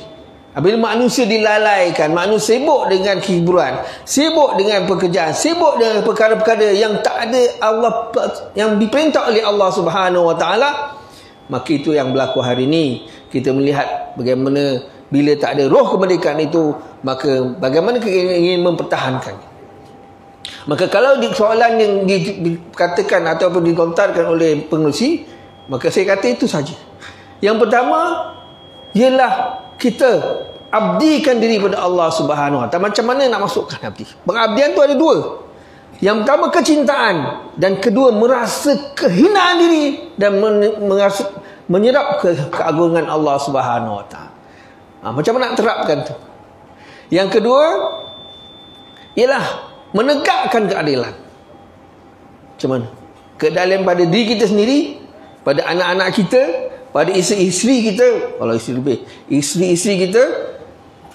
apabila manusia dilalaikan, manusia sibuk dengan hiburan, sibuk dengan pekerjaan, sibuk dengan perkara-perkara yang tak ada Allah, yang diperintah oleh Allah Subhanahu wa taala, maka itu yang berlaku hari ini. Kita melihat bagaimana bila tak ada roh kemerdekaan itu, maka bagaimana kita ingin mempertahankannya. Maka kalau soalan yang dikatakan ataupun dilontarkan oleh pengerusi, maka saya kata itu saja. Yang pertama ialah kita abdikan diri pada Allah Subhanahu wa taala. Macam mana nak masukkan abdi? Pengabdian tu ada 2. Yang pertama kecintaan, dan kedua merasa kehinaan diri dan menyerap keagungan Allah Subhanahu wa taala. Macam mana nak terapkan tu? Yang kedua ialah menegakkan keadilan. Macam mana? Keadilan pada diri kita sendiri, pada anak-anak kita, pada isteri-isteri kita, kalau isteri lebih, isteri-isteri kita,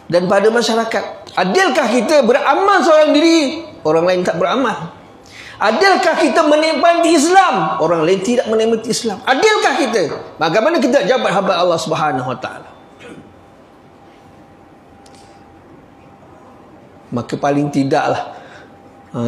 dan pada masyarakat. Adilkah kita beramal seorang diri, orang lain tak beramal? Adilkah kita menikmati Islam, orang lain tidak menikmati Islam? Adilkah kita? Bagaimana kita jabat hamba Allah Subhanahu wa taala? Maka paling tidaklah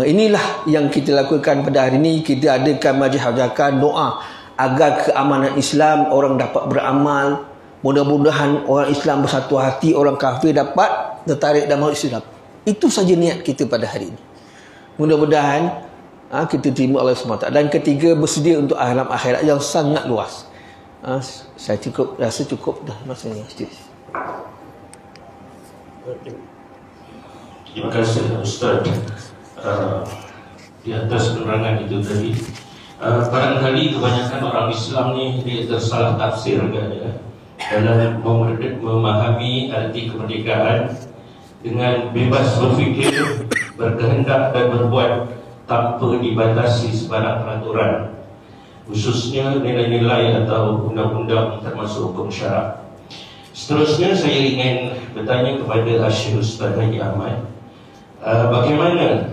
inilah yang kita lakukan pada hari ini. Kita adakan majlis hajatan, doa agar keamanan Islam, orang dapat beramal. Mudah-mudahan orang Islam bersatu hati, orang kafir dapat tertarik dalam Islam. Itu saja niat kita pada hari ini. Mudah-mudahan kita terima Allah SWT. Dan ketiga, bersedia untuk alam akhirat yang sangat luas. Saya rasa cukup dah masanya. Terima kasih Ustaz di atas penerangan itu tadi. Barangkali kebanyakan orang Islam ni dia tersalah tafsir dalam memahami arti kemerdekaan dengan bebas berfikir, berkehendak dan berbuat tanpa dibatasi sebarang peraturan, khususnya nilai-nilai atau undang-undang termasuk hukum syarak. Seterusnya saya ingin bertanya kepada Syekh Ustaz Haji Ahmad, bagaimana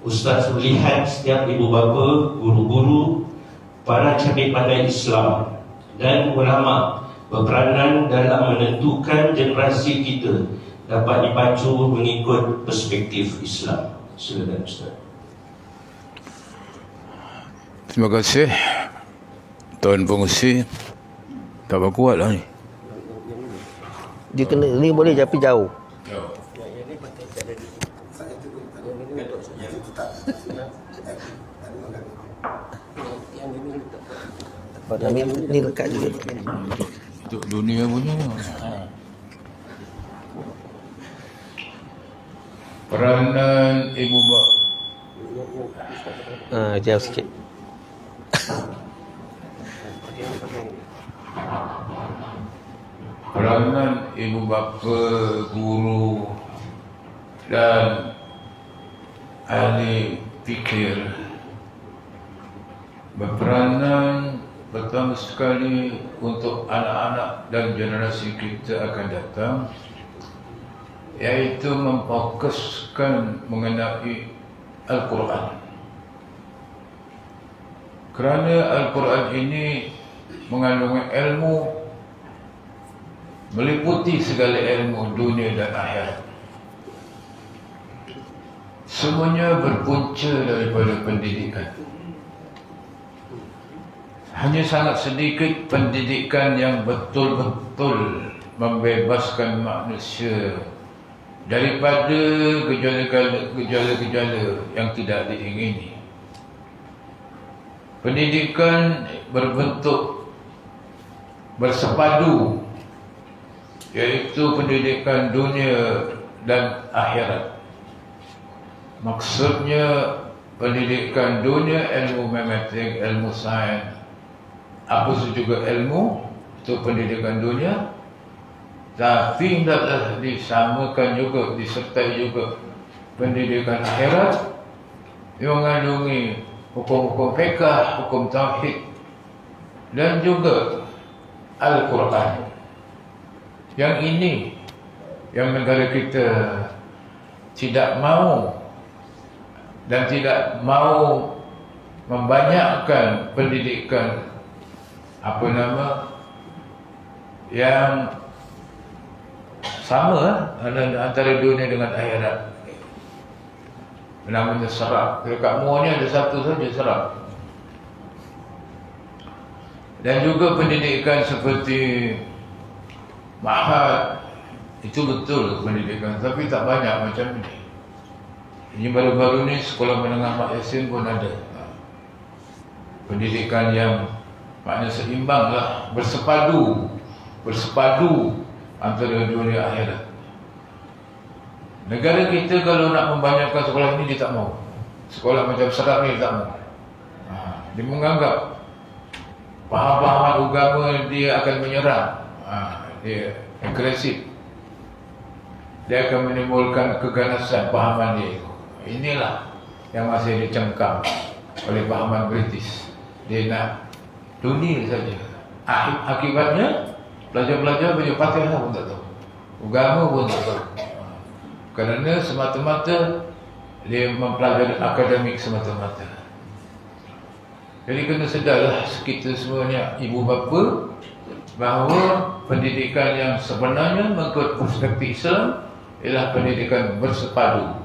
Ustaz melihat setiap ibu bapa, guru-guru, para cerdik pandai Islam dan ulama berperanan dalam menentukan generasi kita dapat dipacu mengikut perspektif Islam. Silakan Ustaz. Terima kasih Tuan Pengusi. Tak apa kuat lah ni. Dia kena ni boleh tapi jauh. Ni lekat juga. Untuk dunia punya. Peranan ibu bapa. Jauh sikit. Peranan ibu bapa, guru dan ahli fikir berperanan pertama sekali untuk anak-anak dan generasi kita akan datang, iaitu memfokuskan mengenai Al-Quran. Kerana Al-Quran ini mengandung ilmu, meliputi segala ilmu dunia dan akhirat. Semuanya berpunca daripada pendidikan. Hanya sangat sedikit pendidikan yang betul-betul membebaskan manusia daripada gejala-gejala yang tidak diingini. Pendidikan berbentuk bersepadu, iaitu pendidikan dunia dan akhirat. Maksudnya pendidikan dunia, ilmu matematik, ilmu sains, apa juga ilmu, itu pendidikan dunia. Tapi hendaklah disamakan juga, disertai juga pendidikan akhirat yang mengandungi hukum-hukum fiqh, hukum tauhid dan juga Al-Quran. Yang ini yang negara kita tidak mahu dan tidak mahu membanyakkan pendidikan yang sama antara dunia dengan akhirat. Namanya serap. Dekat muanya ada satu saja, serap. Dan juga pendidikan seperti Ma'had, itu betul pendidikan, tapi tak banyak macam ini. Ini baru-baru ni sekolah menengah Mak Yasin pun ada pendidikan yang maknanya seimbang lah, bersepadu antara dunia akhirat. Negara kita kalau nak membanyakkan sekolah ini, dia tak mahu. Sekolah macam serap ni dia tak mahu. Dia menganggap faham-faham agama dia akan menyerang. Dia agresif. Dia akan menimbulkan keganasan pahaman dia. Inilah yang masih dicengkam oleh pahaman British. Dia nak dunia saja. Akibatnya pelajar-pelajar baca Fatihah pun tak tahu, agama pun tak tahu. Kerana semata-mata dia mempelajari akademik semata-mata. Jadi kena sedarlah kita semuanya, ibu bapa, bahawa pendidikan yang sebenarnya mengikut perspektif Islam ialah pendidikan bersepadu.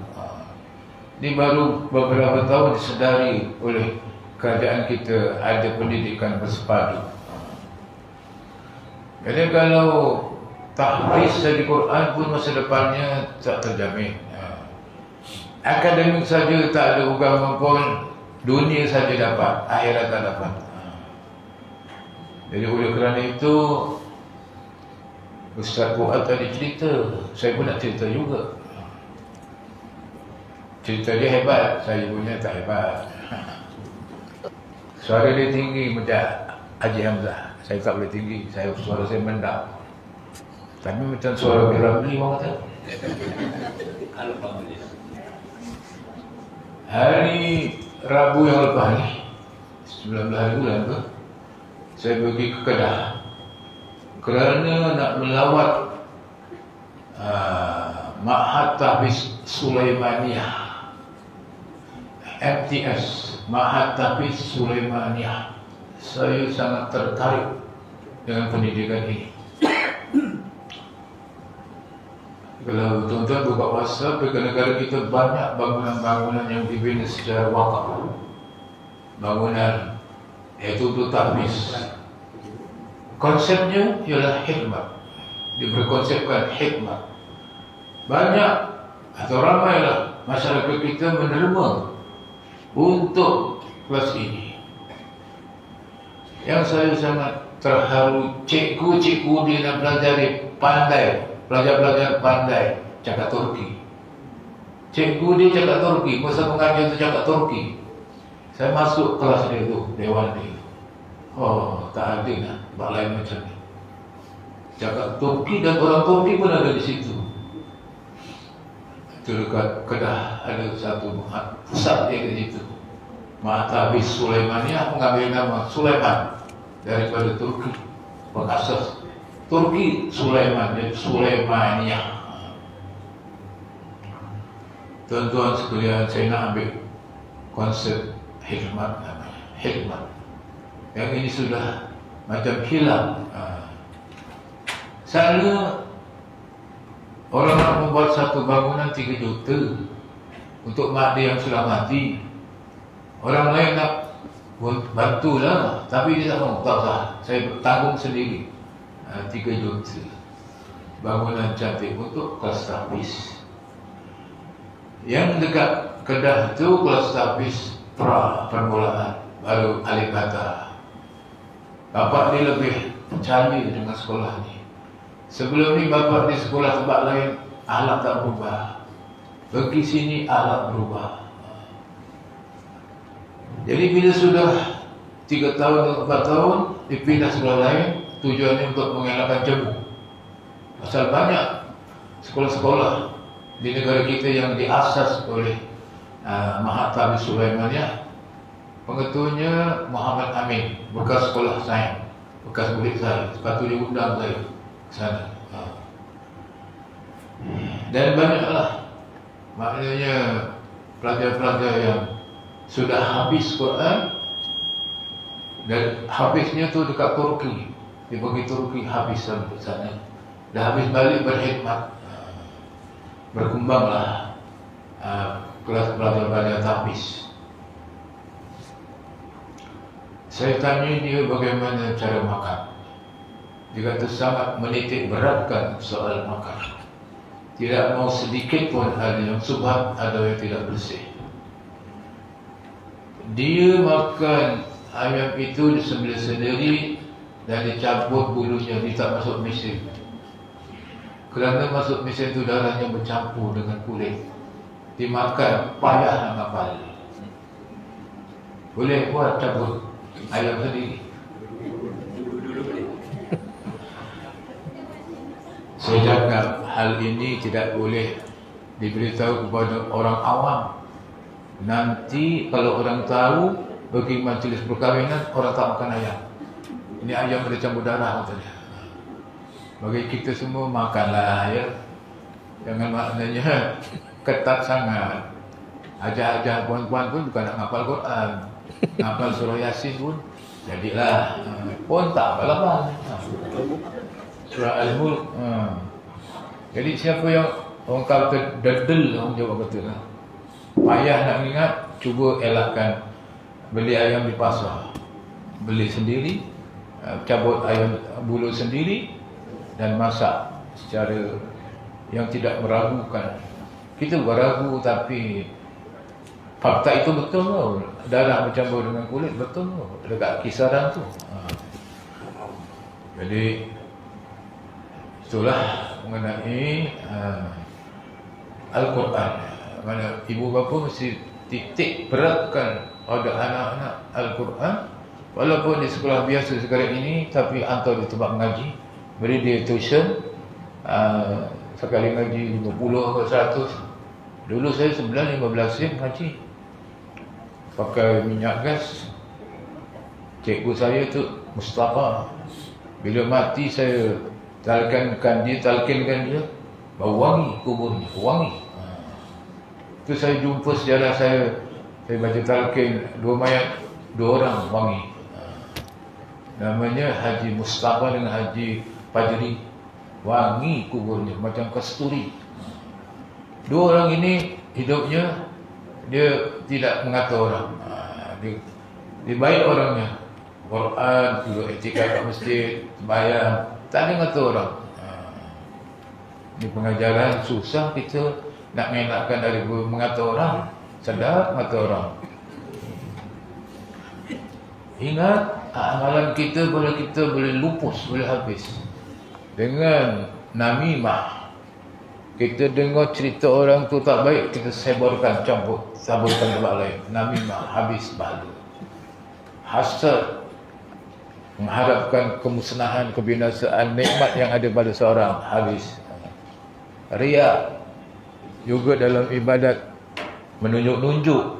Ini baru beberapa tahun disedari oleh kerajaan kita ada pendidikan bersepadu. Jadi kalau tahfiz dari Quran pun masa depannya tak terjamin. Akademik saja tak ada agama pun, dunia saja dapat, akhirat tak dapat. Jadi oleh kerana itu, Ustaz Fuad tadi cerita, saya pun nak cerita juga. Cerita dia hebat, saya punya tak hebat. Suara dia tinggi macam Haji Hamzah. Saya tak boleh tinggi, suara saya mendak. Tapi macam suara Ramli orang kata. Hari Rabu yang lepas ni, 19 hari bulan tu, saya pergi ke Kedah kerana nak melawat Ma'had Tahfiz Sulaimaniyah. MTS, Ma'had Tahfiz Sulaimaniyah. Saya sangat tertarik dengan pendidikan ini. Kalau tuan-tuan buka WhatsApp, di negara kita banyak bangunan-bangunan yang dibina secara wakaf. Bangunan iaitu untuk tahfiz. Konsepnya ialah hikmat. Dia berkonsepkan hikmat. Banyak atau ramailah masyarakat kita menerima untuk kelas ini. Yang saya sangat terharu, cikgu-cikgu dia nak pelajari pandai, pelajar-pelajar pandai cakap Turki. Cikgu dia cakap Turki, masa mengajar tu cakap Turki. Saya masuk kelas dia tu, dewan dia. Oh, tak ada lah, bak lain macam ni. Cakap Turki dan orang Turki pun ada di situ. Itu dekat Kedah ada satu pusat dia di situ. Ma'had Tahfiz Sulaimaniyah mengambil nama Sulaiman daripada Turki, pengasas Turki Sulaiman, jadi Sulaimaniyah. Tuan-tuan sekalian, saya nak ambil konsep hikmat namanya, hikmat. Yang ini sudah macam hilang. Sana orang nak membuat satu bangunan 3 juta untuk mak dia yang sudah mati. Orang lain nak bantulah, tapi dia tak mahu. Tak usah, saya tanggung sendiri 3 juta bangunan cantik untuk kelas tahfiz. Yang dekat Kedah tu kelas tahfiz permulaan, baru alif bata. Bapak dia lebih percaya dengan sekolah ni. Sebelum ni bapak di sekolah tempat lain, ahlak tak berubah. Pergi sini ahlak berubah. Jadi bila sudah 3 tahun atau 4 tahun dipindah sekolah lain, tujuannya untuk mengelakkan cemu. Pasal banyak sekolah-sekolah di negara kita yang diasas oleh Ma'had Tahfiz Sulaimaniyah. Pengetuanya Muhammad Amin, bekas sekolah saya, bekas murid saya. Sepatu dia undang saya ke sana. Dan banyaklah, maknanya pelajar-pelajar yang sudah habis Quran, dan habisnya tu dekat Turki. Dia pergi Turki habis sampai sana. Dah habis balik berkhidmat. Berkembanglah kelas pelajar-pelajar tahfiz. Saya tanya dia bagaimana cara makan. Dia kata sangat menitik beratkan soal makan. Tidak mau sedikit pun ada yang subhat, ada yang tidak bersih. Dia makan ayam itu disembelih sendiri dan dicabut bulunya, dia tak masuk mesin. Kerana masuk mesin itu darahnya bercampur dengan kulit. Dimakan, payah nak ngapal. Boleh buat cabut ayam sendiri. Saya cakap hal ini tidak boleh diberitahu kepada orang awam. Nanti kalau orang tahu pergi majlis perkahwinan, orang tak makan ayam. Ini ayam ada campur darah katanya. Bagi kita semua makanlah ya. Jangan maknanya ketat sangat. Ajak-ajak puan-puan pun bukan nak ngapal Quran. Ngapal surah Yasin pun jadilah. Pun tak apa-apa. Surah Al-Mulk. Jadi siapa yang orang kata dedel, orang Jawa kata lah, payah nak ingat, cuba elakkan beli ayam di pasar. Beli sendiri, cabut ayam bulu sendiri dan masak secara yang tidak meragukan. Kita beragu tapi fakta itu betul tau. Darah bercampur dengan kulit betul tau. Dekat kisaran tu. Jadi itulah mengenai Al-Quran. Mana ibu bapa mesti titik beratkan pada anak-anak Al-Quran. Walaupun di sekolah biasa sekarang ini, tapi hantar di tempat mengaji, beri dia tuition. Sekali ngaji 50 atau 100. Dulu saya 9-15 sen ngaji, pakai minyak gas. Cikgu saya tu Mustafa, bila mati saya talkinkan dia, bau wangi kuburnya, wangi. Itu saya jumpa sejarah saya Saya baca talqin 2 mayat, 2 orang wangi. Namanya Haji Mustafa dengan Haji Fajri. Wangi kuburnya macam kasturi. 2 orang ini hidupnya dia tidak mengata orang. Dia baik orangnya. Quran, juga etika kat masjid, sembahyang, tak ada ngata orang. Ini pengajaran susah kita nak mengelakkan dari mengata orang. Sedap mengata orang. Ingat, amalan kita boleh lupus, boleh habis dengan namimah. Kita dengar cerita orang tu tak baik, kita sebarkan, saburkan tempat lain. Namimah, habis pahala. Hasad, mengharapkan kemusnahan, kebinasaan nikmat yang ada pada seorang, habis. Riya juga dalam ibadat, menunjuk-nunjuk,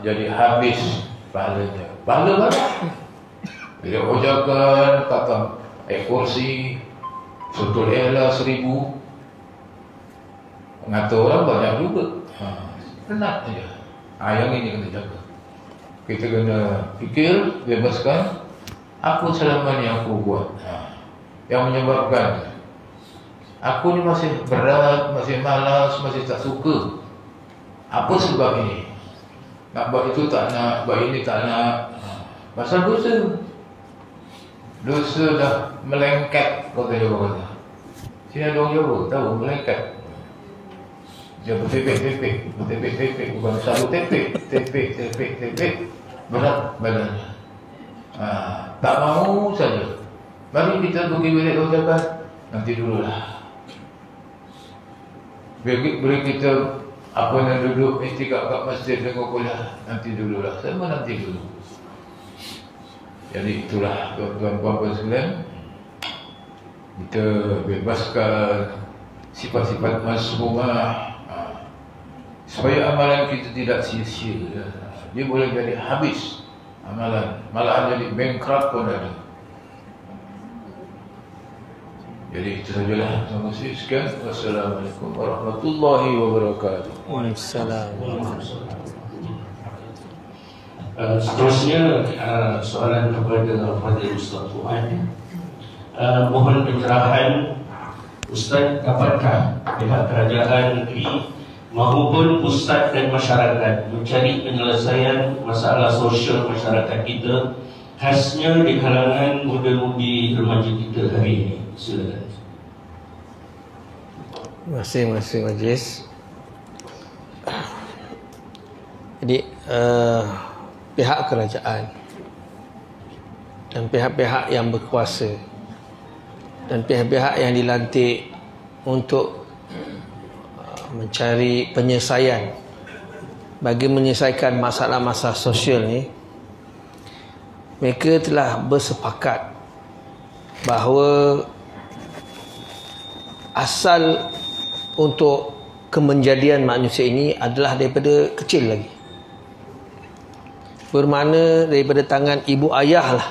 jadi habis pahalanya. Pahala banyak. Bila ucapkan kata kursi, sutul ihlas 1000, ngata orang banyak juga. Tenang saja. Yang ini kena jaga. Kita kena fikir, bebaskan apa selama ni aku buat, yang menyebabkan aku ni masih berat, masih malas, masih tak suka. Apa sebab ini? Nak buat itu tak nak, buat ini tak nak. Pasal dosa. Dosa dah melengket, kata Jawa kata. Sini ada orang Jawa, tahu melengket. Dia bertepek-tepek, bukan selalu tepek. Berat badannya. Tak mau saja. Mari kita pergi bilik ucapan, nanti dululah. Bila kita apa yang duduk istigak kat masjid dengar kuliah, nanti dululah. Sama nanti dulu. Jadi itulah tuan-tuan puan-puan sekalian, kita bebaskan sifat-sifat masmumah supaya amalan kita tidak sia-sia. Dia boleh jadi habis amalan, malahan jadi bankrupt pun ada. Jadi itu sajalah. Terima kasih sekian. Wassalamualaikum warahmatullahi wabarakatuh. Waalaikumsalam. Seterusnya soalan kepada Fadil Ustaz Fuad. Mohon pencerahan Ustaz, dapatkah pihak kerajaan negeri maupun Ustaz dan masyarakat mencari penyelesaian masalah sosial masyarakat kita, khasnya di kalangan muda-mudi remaja kita hari ini? Silakan. Terima kasih majlis. Jadi pihak kerajaan dan pihak-pihak yang berkuasa dan pihak-pihak yang dilantik untuk mencari penyelesaian bagi menyelesaikan masalah-masalah sosial ni, mereka telah bersepakat bahawa asal untuk kemenjadian manusia ini adalah daripada kecil lagi, bermakna daripada tangan ibu ayah lah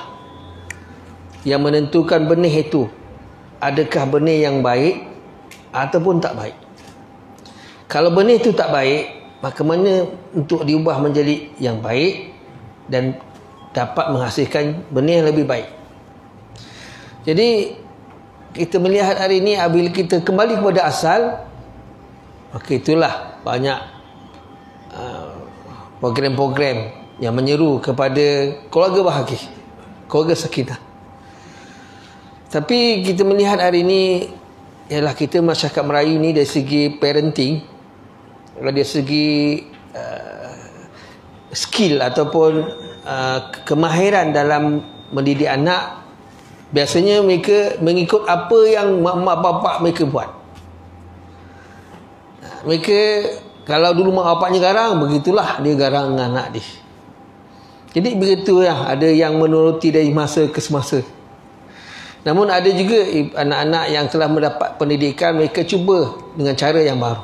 yang menentukan benih itu adakah benih yang baik ataupun tak baik. Kalau benih itu tak baik, maka mana untuk diubah menjadi yang baik dan dapat menghasilkan benih yang lebih baik. Jadi kita melihat hari ini, apabila kita kembali kepada asal, maka itulah banyak program-program yang menyeru kepada keluarga bahagia, keluarga sakinah. Tapi kita melihat hari ini ialah kita masyarakat Melayu ni dari segi parenting, dari segi skill ataupun kemahiran dalam mendidik anak, biasanya mereka mengikut apa yang mak bapak mereka buat. Mereka kalau dulu mak bapaknya garang, begitulah dia garang dengan anak dia. Jadi begitulah, ada yang menuruti dari masa ke semasa. Namun ada juga anak-anak yang telah mendapat pendidikan, mereka cuba dengan cara yang baru.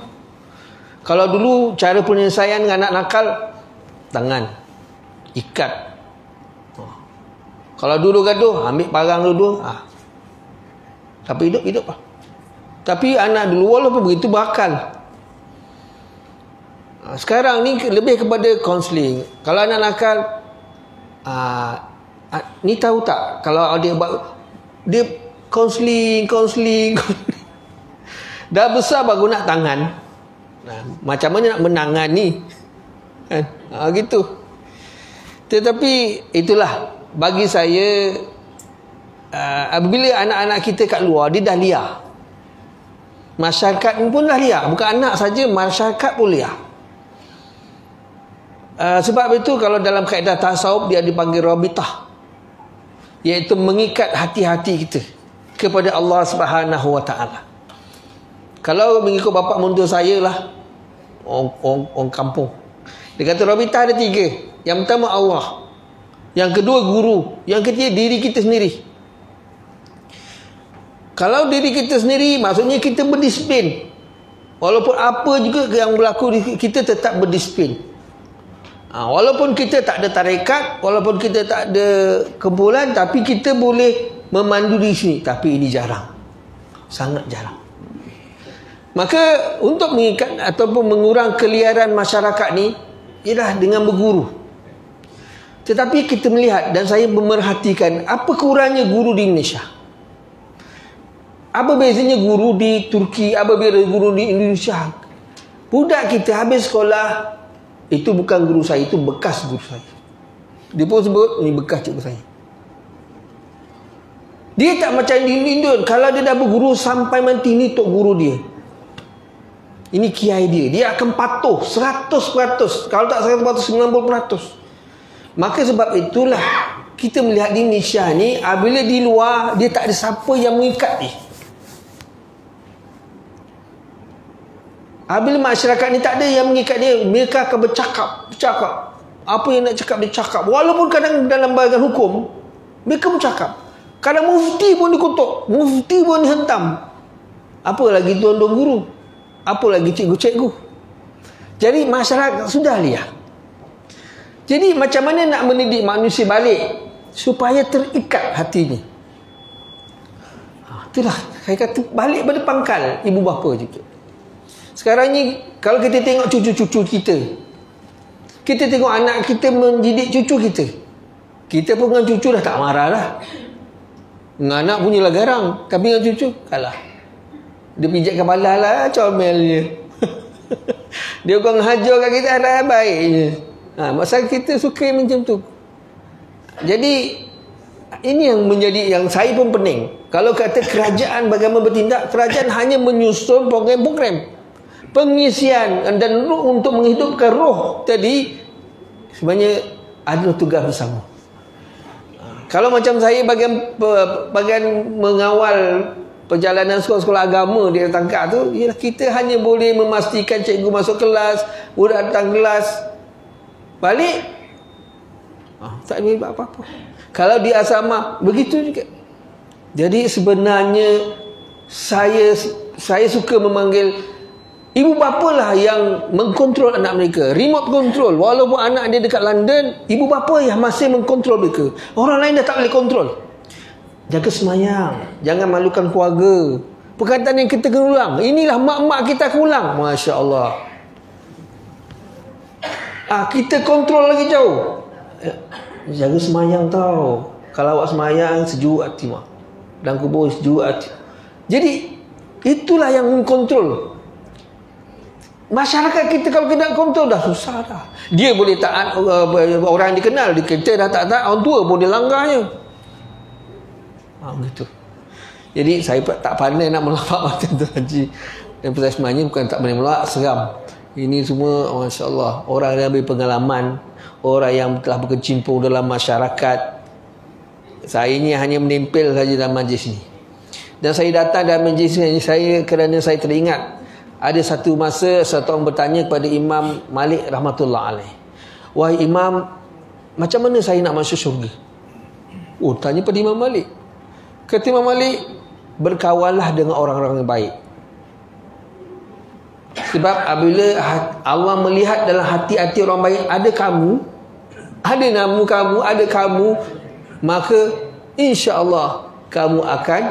Kalau dulu cara penyelesaian dengan anak nakal, tangan ikat. Kalau dulu gaduh, ambil parang dulu. Tapi hidup lah. Tapi anak dulu walaupun begitu berakal. Sekarang ni lebih kepada kaunseling. Kalau anak nakal, ni tahu tak, kalau dia kaunseling dah besar baru nak tangan. Macam mana nak menangani kan? Gitu. Tetapi itulah bagi saya, apabila anak-anak kita kat luar, dia dah liar. Masyarakat pun dah liar. Bukan anak saja, masyarakat pun liar. Sebab itu kalau dalam kaedah tasawuf dia dipanggil rabitah, iaitu mengikat hati-hati kita kepada Allah Subhanahu Wa Taala. Kalau mengikut bapa mentua saya lah, orang kampung, dia kata rabitah ada 3. Yang pertama Allah, yang kedua guru, yang ketiga diri kita sendiri. Kalau diri kita sendiri, maksudnya kita berdisiplin. Walaupun apa juga yang berlaku, kita tetap berdisiplin. Walaupun kita tak ada tarekat, walaupun kita tak ada kumpulan, tapi kita boleh memandu di sini. Tapi ini jarang, sangat jarang. Maka untuk mengikat ataupun mengurang keliaran masyarakat ni ialah dengan berguru. Tetapi kita melihat, dan saya memerhatikan, apa kurangnya guru di Indonesia. Apa bezanya guru di Turki, apa beza guru di Indonesia. Budak kita habis sekolah, itu bukan guru saya, itu bekas guru saya. Dia pun sebut, ini bekas cikgu saya. Dia tak macam di Indon. Kalau dia dah berguru sampai mati, ini tok guru dia, ini kiai dia. Dia akan patuh 100%. Kalau tak 100%, 90%. Maka sebab itulah kita melihat di Indonesia ni, apabila di luar, dia tak ada siapa yang mengikat dia. Apabila masyarakat ni tak ada yang mengikat dia, mereka akan bercakap. Apa yang nak cakap, dia cakap. Walaupun kadang dalam bahagian hukum, mereka bercakap. Kadang mufti pun dikutuk, mufti pun dihentam. Apa lagi tuan-tuan guru, apa lagi cikgu-cikgu. Jadi masyarakat sudah liar. Jadi macam mana nak mendidik manusia balik supaya terikat hatinya? Itulah saya kata, balik pada pangkal ibu bapa juga. Sekarang ni kalau kita tengok cucu-cucu kita, kita tengok anak kita mendidik cucu kita, kita pun dengan cucu dah tak marah dah. Dengan anak punyalah garang, tapi dengan cucu kalah. Dia pijak kepala lah, comel je. Dia bukan hajar kat kita, dah baik je. Masa kita suka macam tu. Jadi ini yang menjadi, yang saya pun pening. Kalau kata kerajaan bagaimana bertindak, kerajaan hanya menyusun program-program pengisian dan untuk menghidupkan roh tadi. Sebenarnya ada tugas bersama. Kalau macam saya bagian mengawal perjalanan sekolah-sekolah agama dia tangkap tu, ialah kita hanya boleh memastikan cikgu masuk kelas, budak datang kelas, balik, tak boleh buat apa-apa. Kalau di asrama begitu juga. Jadi sebenarnya saya suka memanggil ibu bapa lah yang mengkontrol anak mereka, remote control. Walaupun anak dia dekat London, ibu bapa yang masih mengkontrol mereka. Orang lain dah tak boleh kontrol. Jaga semayang, jangan malukan keluarga. Perkataan yang kita kena ulang. Inilah mak-mak kita akan ulang. Masya Allah. Kita kontrol lagi jauh. Jaga semayang tau. Kalau awak semayang, sejuk hati mak. Dan kubur sejuk hati. Jadi itulah yang mengkontrol. Masyarakat kita kalau kita nak kontrol dah susah dah. Dia boleh taat orang yang dikenal, kita dah tak taat, orang tua pun dia langgarnya. Begitu. Jadi saya tak pandai nak melawak macam tu Haji. Dan saya sebenarnya bukan tak boleh melawak, seram. Ini semua Masya Allah, orang yang berpengalaman, orang yang telah berkecimpung dalam masyarakat. Saya ni hanya menempel saja dalam majlis ni. Dan saya datang dalam majlis ni kerana saya teringat ada satu masa satu orang bertanya kepada Imam Malik rahmatullah alaih, wahai Imam, macam mana saya nak masuk syurga? Tanya pada Imam Malik. Kata Imam Malik, berkawanlah dengan orang-orang yang baik. Sebab apabila Allah melihat dalam hati-hati orang baik, ada kamu, ada nama kamu, ada kamu, maka insya-Allah kamu akan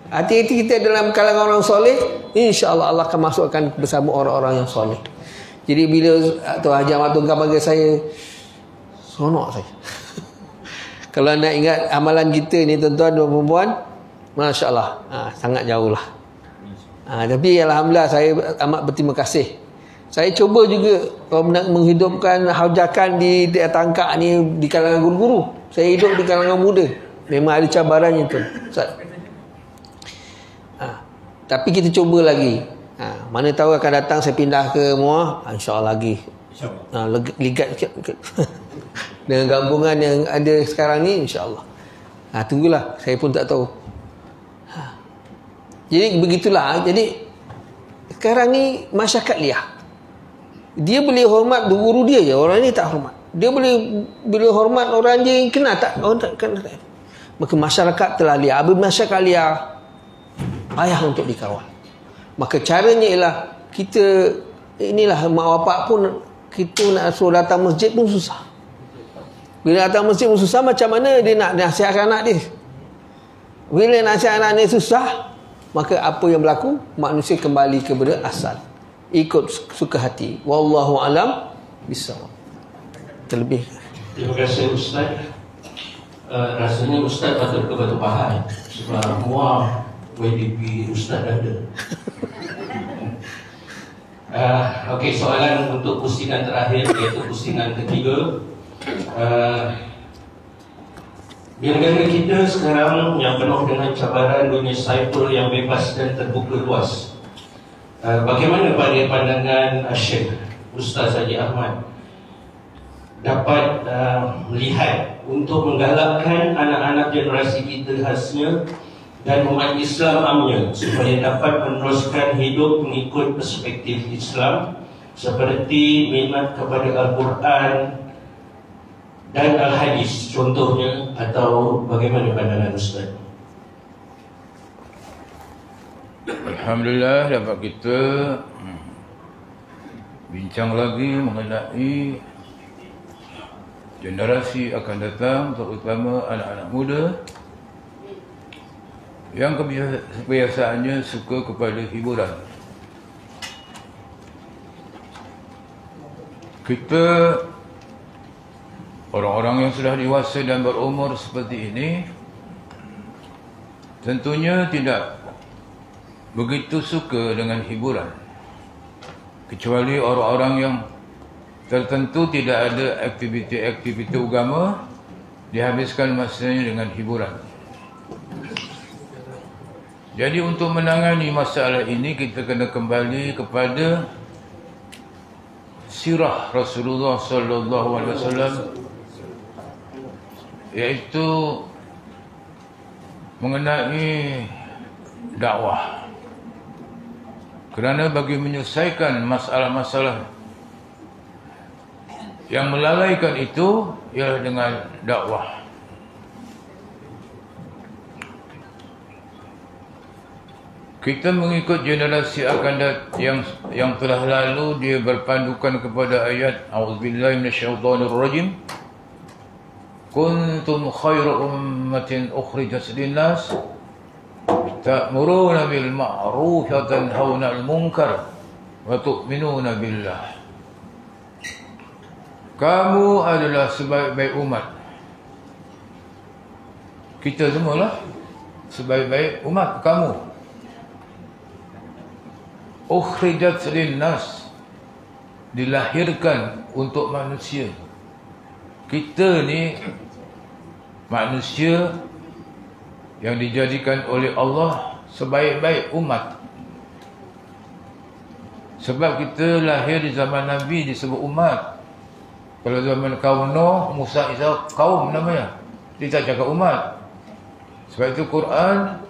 Hati-hati kita dalam kalangan orang soleh, insya-Allah Allah akan masukkan bersama orang-orang yang soleh. Jadi bila Tuan Haji Ahmad Tunggal panggil saya, seronok saya. Kalau nak ingat amalan kita ni tuan-tuan dan puan-puan, masya-Allah, sangat jauh lah. Tapi alhamdulillah saya amat berterima kasih. Saya cuba juga kalau nak menghidupkan haujakan di tangkak ni di kalangan guru-guru. Saya hidup di kalangan muda. Memang ada cabarannya tu. Tapi kita cuba lagi. Mana tahu akan datang saya pindah ke Muar, insya-Allah lagi. Ligat dengan gabungan yang ada sekarang ni, insya-Allah. Tunggulah, saya pun tak tahu. Jadi begitulah. Jadi sekarang ni masyarakat liar. Dia boleh hormat guru dia je, orang ni tak hormat. Dia boleh hormat orang je yang kenal tak? Orang tak kenal tak. Maka masyarakat telah liar. Apabila masyarakat liar, payah untuk dikawal. Maka caranya ialah kita, inilah mak bapak pun, kita nak suruh datang masjid pun susah. Bila datang masjid pun susah, macam mana dia nak nasihatkan anak dia? Bila nasihat anak dia susah, maka apa yang berlaku? Manusia kembali kepada asal, ikut suka hati. Wallahu alam bisawab. Terlebih. Terima kasih Ustaz. Rasanya Ustaz patut ke Batu Pahat sebab Muar YDP Ustaz ada. Okey, soalan untuk pusingan terakhir, iaitu pusingan ketiga. Di negara kita sekarang yang penuh dengan cabaran dunia cyber yang bebas dan terbuka luas, bagaimana pada pandangan Syekh Ustaz Haji Ahmad dapat melihat untuk menggalakkan anak-anak generasi kita khasnya dan umat Islam amnya supaya dapat meneruskan hidup mengikut perspektif Islam seperti minat kepada Al-Quran dan Al-Hadis contohnya, atau bagaimana pandangan Ustaz? Alhamdulillah dapat kita bincang lagi mengenai generasi akan datang, terutama anak-anak muda yang kebiasaannya suka kepada hiburan. Kita orang-orang yang sudah dewasa dan berumur seperti ini tentunya tidak begitu suka dengan hiburan, kecuali orang-orang yang tertentu tidak ada aktiviti-aktiviti agama, dihabiskan masanya dengan hiburan. Jadi untuk menangani masalah ini, kita kena kembali kepada sirah Rasulullah sallallahu alaihi wasallam, iaitu mengenai dakwah. Kerana bagi menyelesaikan masalah-masalah yang melalaikan itu ialah dengan dakwah. Kita mengikut generasi akan yang telah lalu, dia berpandukan kepada ayat A'udzubillahi minasyaitonirrajim. Kuntum khairu ummatin ukhrijat lin-nas ta'muruna bil ma'ruf wa tanhauna 'anil munkar wa tu'minuna billah. Kamu adalah sebaik-baik umat. Kita semualah sebaik-baik umat, kamu. Ukhrijat lin-nas, dilahirkan untuk manusia. Kita ni manusia yang dijadikan oleh Allah sebaik-baik umat. Sebab kita lahir di zaman Nabi disebut umat. Kalau zaman kaum Nuh, Musa, Isa, kaum namanya. Dia tak cakap umat. Sebab itu Quran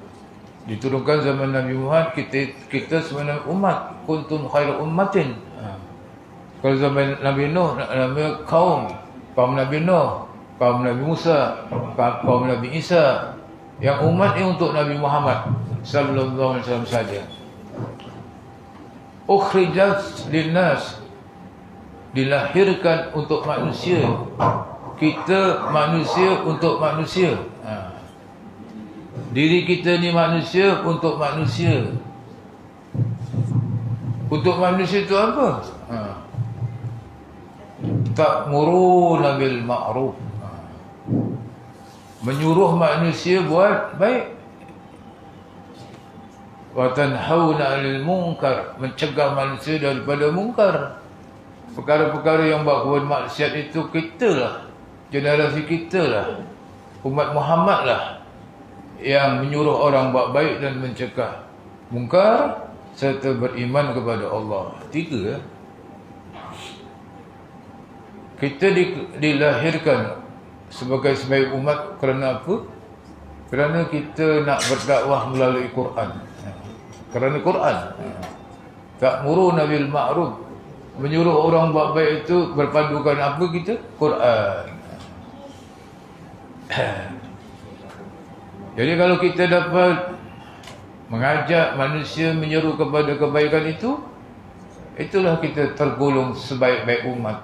diturunkan zaman Nabi Muhammad, kita sebenarnya umat. Kuntum khairu ummatin. Kalau zaman Nabi Nuh, namanya kaum Nabi Nuh, kaum Nabi Musa, kaum Nabi Isa. Yang umat ini untuk Nabi Muhammad sallallahu alaihi wasallam saja. Ukhrijat linnas, dilahirkan untuk manusia. Kita manusia untuk manusia. Diri kita ni manusia untuk manusia. Untuk manusia itu apa? Ta'muruna bil ma'ruf. Menyuruh manusia buat baik. Wa tanhauna 'anil munkar, mencegah manusia daripada mungkar. Perkara-perkara yang buat maksiat itu kita lah, generasi kita lah, umat Muhammad lah yang menyuruh orang buat baik dan mencegah mungkar serta beriman kepada Allah. 3. Kita dilahirkan sebagai umat kerana apa? Kerana kita nak berdakwah melalui Quran. Kerana Quran. Ta'muruna bil ma'ruf, menyuruh orang buat baik itu berpandukan apa kita? Quran. Jadi kalau kita dapat mengajak manusia menyeru kepada kebaikan itu, itulah kita tergolong sebaik-baik umat.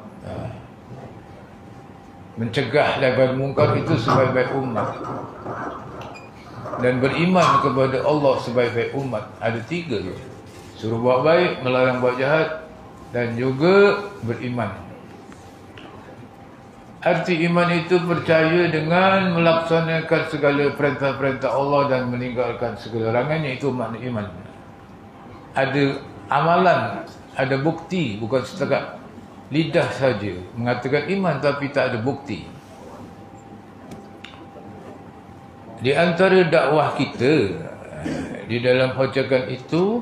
Mencegah daripada mungkar itu sebaik-baik umat. Dan beriman kepada Allah sebaik-baik umat. Ada 3 tu. Suruh buat baik, melarang buat jahat, dan juga beriman. Arti iman itu percaya dengan melaksanakan segala perintah-perintah Allah dan meninggalkan segala larangannya. Itu makna iman. Ada amalan, ada bukti, bukan setakat lidah saja mengatakan iman tapi tak ada bukti. Di antara dakwah kita di dalam hujjahkan itu,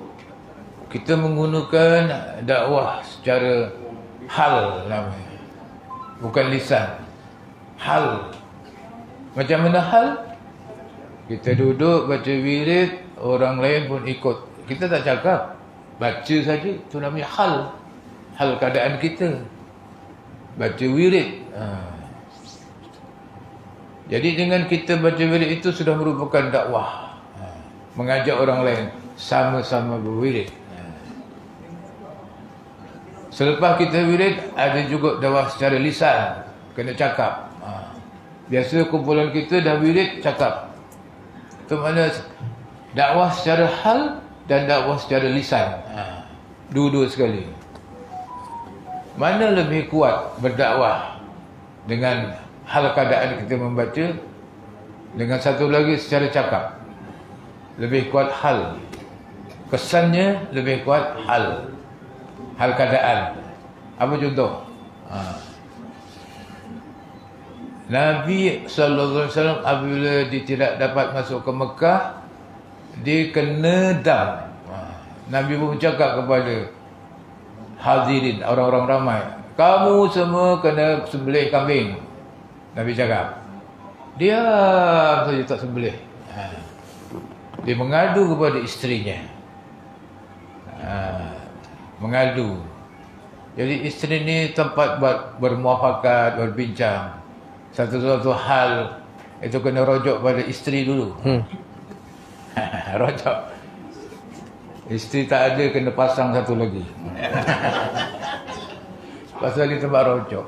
kita menggunakan dakwah secara hal namanya, bukan lisan. Hal. Macam mana hal? Kita duduk baca wirid, orang lain pun ikut. Kita tak cakap, baca saja, itu namanya hal. Hal keadaan kita baca wirid. Jadi dengan kita baca wirid itu sudah merupakan dakwah, mengajak orang lain sama-sama berwirid. Selepas kita wirid, ada juga dakwah secara lisan, kena cakap. Biasa kumpulan kita dah wirid, cakap. Itu makna dakwah secara hal dan dakwah secara lisan. Dua-dua sekali. Mana lebih kuat berdakwah? Dengan hal keadaan kita membaca, dengan satu lagi secara cakap. Lebih kuat hal. Kesannya lebih kuat hal. Hal keadaan. Apa contoh? Nabi sallallahu alaihi wasallam apabila dia tidak dapat masuk ke Mekah, dia kena dam. Nabi pun cakap kepada hadirin, orang-orang ramai, kamu semua kena sembelih kambing. Nabi cakap. Diam saja tak sembelih. Dia mengadu kepada isterinya. Mengadu. Jadi isteri ni tempat buat bermuafakat, berbincang. Satu-satu hal itu kena rojok pada isteri dulu. Rojok. Isteri tak ada, kena pasang satu lagi. Pasal dia tempat rojok.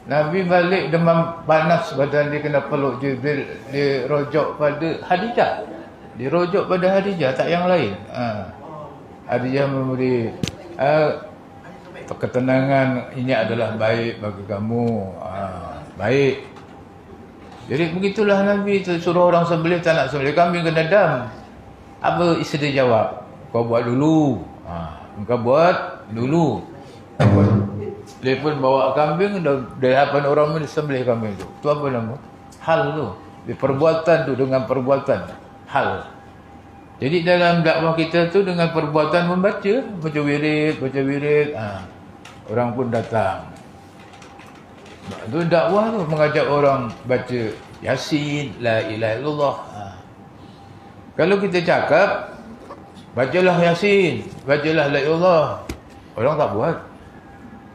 Nabi balik demam panas badan dia, kena peluk Jibril. Dia rojok pada Khadijah. Dia rojok pada Khadijah, tak yang lain. Khadijah memberi ketenangan, ini adalah baik bagi kamu. Baik. Jadi begitulah Nabi tu, suruh orang sembelih, tak nak sembelih kambing, kena dam. Apa isteri jawab? Kau buat dulu. Kau buat dulu. Dia pun bawa kambing, dari hadapan orang pun sembelih kambing tu. Tu apa nama? Hal tu. Dia perbuatan tu dengan perbuatan. Hal. Jadi dalam dakwah kita tu dengan perbuatan membaca, baca wirid. Orang pun datang. Itu dakwah tu, mengajak orang baca Yasin, la ilaha illallah. Kalau kita cakap, bacalah Yasin, bacalah la ilaha illallah, orang tak buat.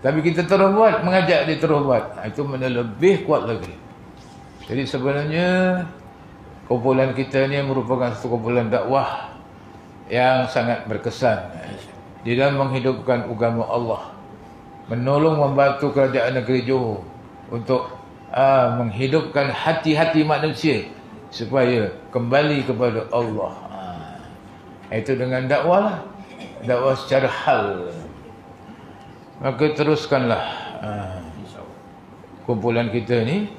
Tapi kita terus buat, mengajak dia terus buat. Itu mana lebih kuat lagi. Jadi sebenarnya kumpulan kita ni merupakan satu kumpulan dakwah yang sangat berkesan di dalam menghidupkan agama Allah, menolong membantu kerajaan negeri Johor untuk menghidupkan hati-hati manusia supaya kembali kepada Allah. Itu dengan dakwah lah, dakwah secara hal. Maka teruskanlah kumpulan kita ni.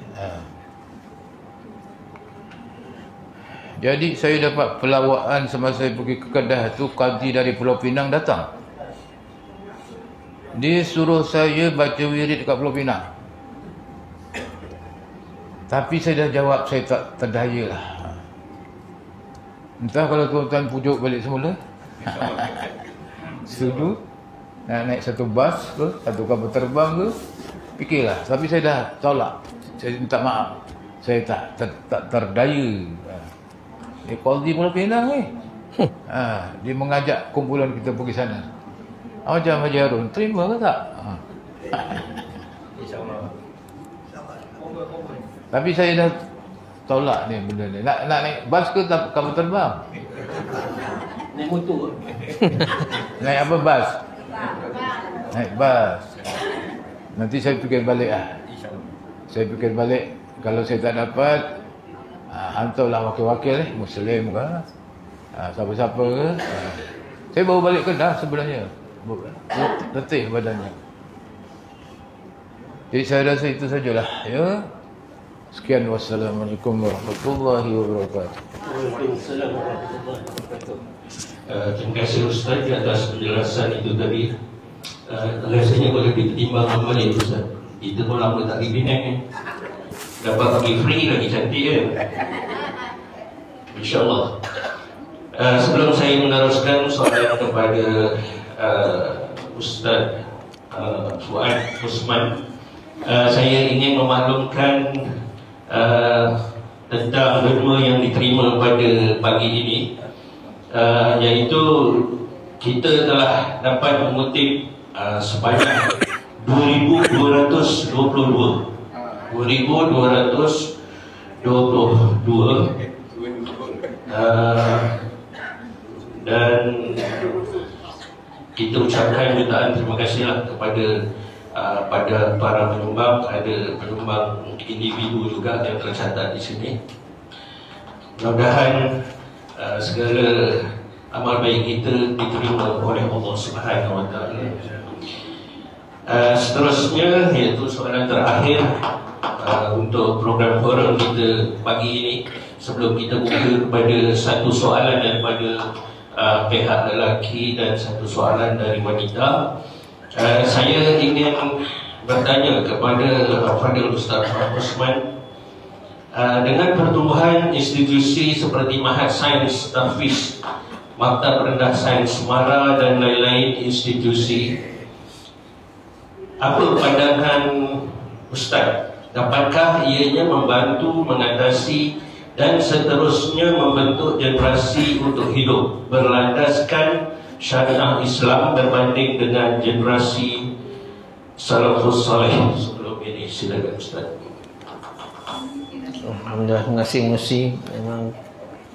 Jadi saya dapat pelawaan semasa saya pergi ke Kedah tu, qadi dari Pulau Pinang datang. Dia suruh saya baca wirid dekat Pulau Pinang. Tapi saya dah jawab, saya tak terdaya lah. Entah kalau tuan-tuan pujuk balik semula. Setuju? Nak naik satu bas ke, satu kapal terbang ke, fikirlah. Tapi saya dah tolak. Saya minta maaf. Saya tak terdaya. Qadi Pulau Pinang ni. Dia mengajak kumpulan kita pergi sana. Macam Haji Harun, terima ke tak? InsyaAllah. Tapi saya dah tolak ni benda ni. Nak naik bas ke kapal terbang? Naik motor. Naik apa bas? Naik bas. Nanti saya fikir balik lah. Saya fikir balik. Kalau saya tak dapat, hantarlah wakil-wakil Muslim ke, siapa-siapa ke. Saya baru balik Kedah sebenarnya. Letih badannya. Jadi saya rasa itu sajalah, ya. Sekian, wassalamualaikum warahmatullahi wabarakatuh. Waalaikumsalam warahmatullahi wabarakatuh. Terima kasih Ustaz di atas penjelasan itu tadi. Rasanya boleh ditimbang kembali Ustaz. Kita pun lama tak pergi Penang ni. Dapat pergi free lagi cantik kan? InsyaAllah. Sebelum saya meneruskan soalan kepada Ustaz Fuad Usman, saya ingin memaklumkan tentang derma yang diterima pada pagi ini, iaitu kita telah dapat mengutip sebanyak 2,222 dan kita ucapkan jutaan terima kasihlah kepada pada para penyumbang. Ada penyumbang individu juga yang tercatat di sini. Mudah-mudahan segala amal baik kita diterima oleh Allah Subhanahu Wa Taala. Seterusnya iaitu soalan terakhir untuk program forum kita pagi ini. Sebelum kita buka kepada satu soalan daripada pihak lelaki dan satu soalan dari wanita, saya ingin bertanya kepada Fadil Ustaz Osman, dengan pertumbuhan institusi seperti Mahat Sains Tahfiz, Maktab Rendah Sains Semara dan lain-lain institusi, apa pandangan Ustaz? Dapatkah ianya membantu mengatasi dan seterusnya membentuk generasi untuk hidup berlandaskan syariah Islam berbanding dengan generasi salafus salih sebelum ini? Silakan Ustaz. Alhamdulillah, terima kasih Musi. Memang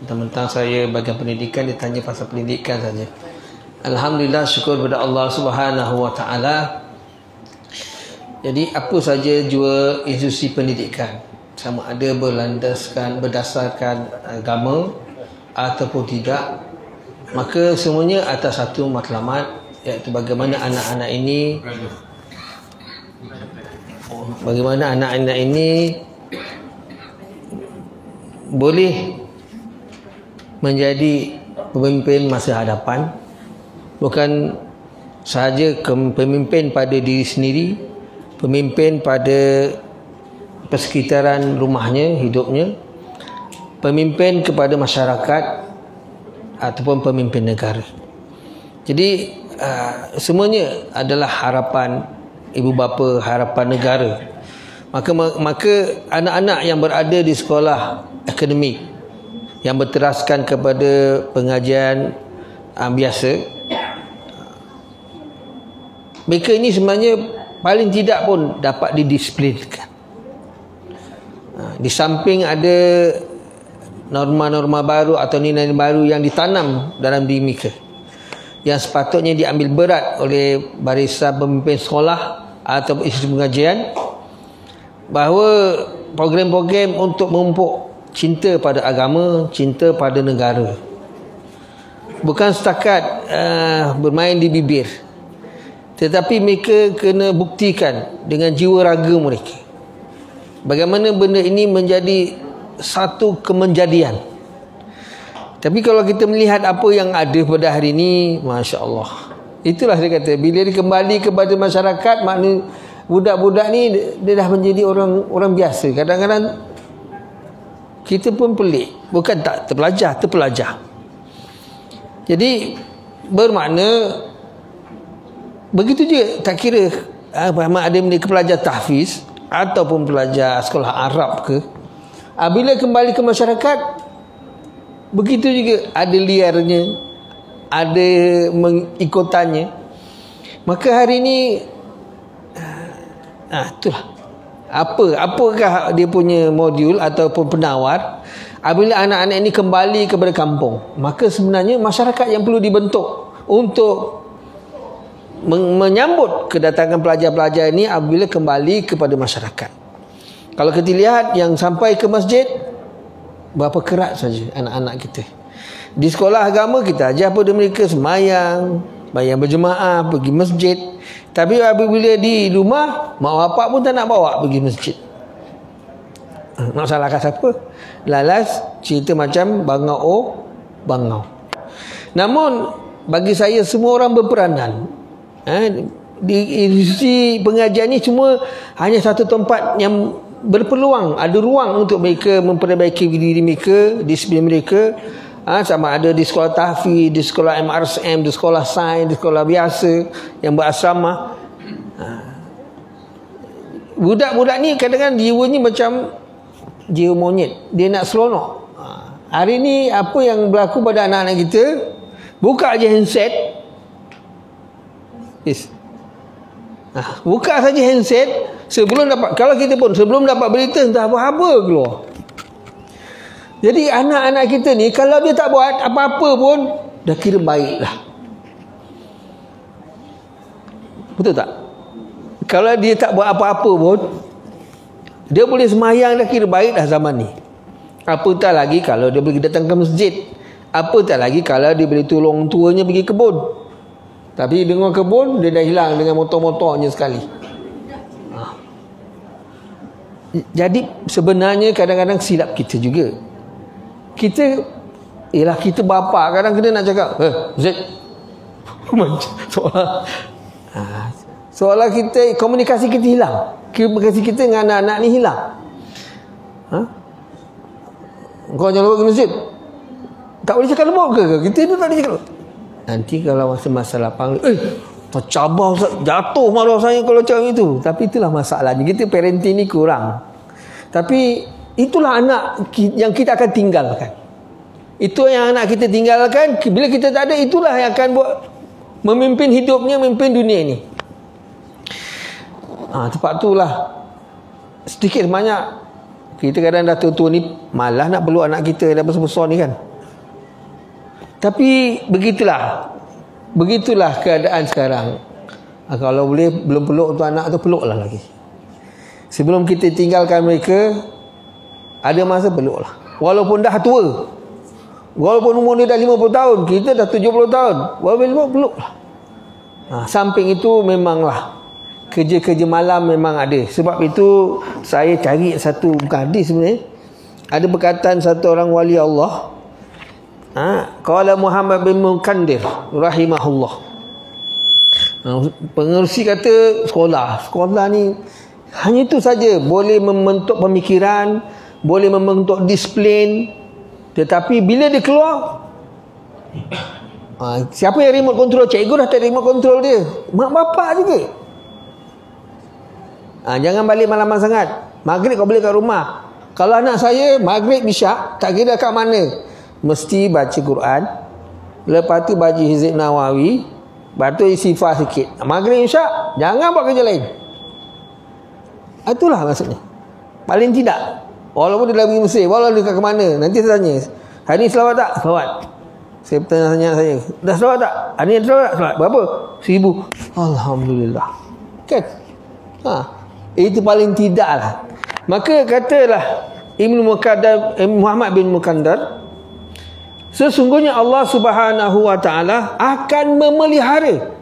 tentang saya bagian pendidikan, ditanya pasal pendidikan saja. Alhamdulillah, syukur kepada Allah Subhanahu Wa Taala. Jadi apa saja jua institusi pendidikan, sama ada berlandaskan berdasarkan agama ataupun tidak, maka semuanya atas satu matlamat, iaitu bagaimana anak-anak ini boleh menjadi pemimpin masa hadapan, bukan sahaja pemimpin pada diri sendiri, pemimpin pada persekitaran rumahnya, hidupnya, pemimpin kepada masyarakat ataupun pemimpin negara. Jadi semuanya adalah harapan ibu bapa, harapan negara. Maka anak-anak yang berada di sekolah akademik yang berteraskan kepada pengajian biasa, mereka ini sebenarnya paling tidak pun dapat didisiplinkan. Di samping ada norma-norma baru atau nilai baru yang ditanam dalam diri mereka, yang sepatutnya diambil berat oleh barisan pemimpin sekolah atau institusi pengajian, bahawa program-program untuk memupuk cinta pada agama, cinta pada negara. Bukan setakat bermain di bibir, tetapi mereka kena buktikan dengan jiwa raga mereka bagaimana benda ini menjadi satu kemenjadian. Tapi kalau kita melihat apa yang ada pada hari ini, Masya Allah, itulah dia kata, bila dia kembali kepada masyarakat, maknanya budak-budak ni dia dah menjadi orang biasa. Kadang-kadang kita pun pelik, bukan tak terpelajar. Jadi bermakna begitu juga, tak kira Muhammad ada mereka pelajar tahfiz ataupun pelajar sekolah Arab ke, bila kembali ke masyarakat, begitu juga ada liarnya, ada mengikutannya. Maka hari ini itulah apakah dia punya modul ataupun penawar. Apabila anak-anak ini kembali kepada kampung, maka sebenarnya masyarakat yang perlu dibentuk untuk menyambut kedatangan pelajar-pelajar ini apabila kembali kepada masyarakat. Kalau kita lihat yang sampai ke masjid, berapa kerat saja anak-anak kita. Di sekolah agama kita ajar pada mereka semayang berjemaah, pergi masjid. Tapi apabila di rumah, mak bapak pun tak nak bawa pergi masjid. Nak salahkan siapa? Lalas cerita macam bangau. Namun bagi saya semua orang berperanan. Di institusi pengajian ni semua hanya satu tempat yang berpeluang, ada ruang untuk mereka memperbaiki diri mereka, disiplin mereka. Sama ada di sekolah tahfiz, di sekolah MRSM, di sekolah sains, di sekolah biasa yang berasrama. Budak-budak ni kadang-kadang jiwanya macam jiwa monyet, dia nak seronok. Hari ni apa yang berlaku pada anak-anak kita, buka aja handset. Buka saja handset, sebelum dapat, kalau kita pun sebelum dapat berita entah apa-apa keluar. Jadi anak-anak kita ni kalau dia tak buat apa-apa pun dah kira baik lah. Betul tak? Kalau dia tak buat apa-apa pun dia boleh semayang, dah kira baik dah zaman ni. Apatah lagi kalau dia boleh datang ke masjid, apatah lagi kalau dia boleh tolong tuanya pergi kebun. Tapi dengan kebun dia dah hilang dengan motor-motornya sekali. Jadi sebenarnya kadang-kadang silap kita juga. Kita bapa kadang kena nak cakap Zed soalan kita, komunikasi kita hilang, komunikasi kita dengan anak-anak ni hilang. Kau jangan lupa ke masjid, tak boleh cakap lembut ke? Kita tu tak boleh cakap lembut. Nanti kalau masa lapang tercabar, jatuh maruah saya kalau cakap itu. Tapi itulah masalahnya, kita parenting ni kurang. Tapi itulah anak yang kita akan tinggalkan. Itu yang anak kita tinggalkan. Bila kita tak ada, itulah yang akan buat memimpin hidupnya, memimpin dunia ini. Tempat itulah sedikit banyak kita kadang dah tua-tua ni malah nak peluk anak kita dah besar-besar ni kan. Tapi begitulah keadaan sekarang. Kalau boleh belum peluk tu anak tu, peluklah lagi. Sebelum kita tinggalkan mereka, ada masa peluklah. Walaupun dah tua, walaupun umur dia dah 50 tahun, kita dah 70 tahun, walaupun peluklah. Samping itu memanglah kerja-kerja malam memang ada. Sebab itu saya cari satu hadis sebenarnya. Ada perkataan satu orang wali Allah. Qala Muhammad bin Munkandir rahimahullah. Pengerusi kata sekolah ni hanya itu saja boleh membentuk pemikiran, boleh membentuk disiplin. Tetapi bila dia keluar, siapa yang remote control? Cikgu dah tak remote control dia, mak bapak juga. Jangan balik malam sangat. Maghrib kau boleh kat rumah. Kalau anak saya maghrib isyak, tak kira kat mana, mesti baca Quran, lepas tu baca Hizib Nawawi, lepas tu istighfar sikit. Maghrib isyak jangan buat kerja lain. Itulah maksudnya. Paling tidak, walaupun dia dah pergi Mesir, walaupun dia kat mana, nanti saya tanya, hari ni selawat tak? Selawat. Saya tanya saya, dah selawat tak? Hari ni selawat tak? Selawat. Berapa? 1000. Alhamdulillah. Kan? Itu paling tidak lah. Maka katalah Muhammad bin Mukandar, sesungguhnya Allah Subhanahu wa taala akan memelihara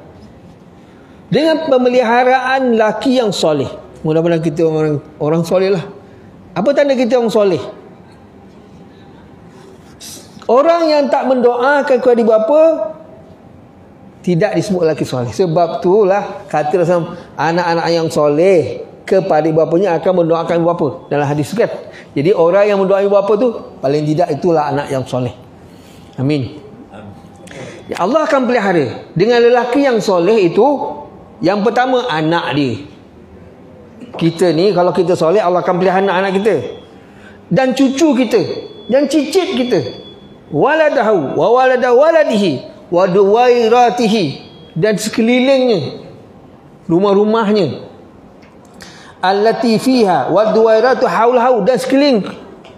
dengan pemeliharaan laki yang soleh. Mudah-mudahan kita orang soleh lah. Apa tanda kita orang soleh? Orang yang tak mendoakan kepada ibu bapa tidak disebut lelaki soleh. Sebab itulah kata Rasul, anak-anak yang soleh kepada ibu bapanya akan mendoakan ibu bapa dalam hadis kan. Jadi orang yang mendoakan ibu bapa tu paling tidak itulah anak yang soleh. Amin. Ya, Allah akan pelihara dengan lelaki yang soleh itu. Yang pertama, anak dia. Kita ni kalau kita soleh, Allah akan pelihara anak kita dan cucu kita dan cicit kita, waladahu wa walada waladihi wa duwairatihi, dan sekelilingnya, rumah-rumahnya, allati fiha wa duwairatu haulahu, dan sekeliling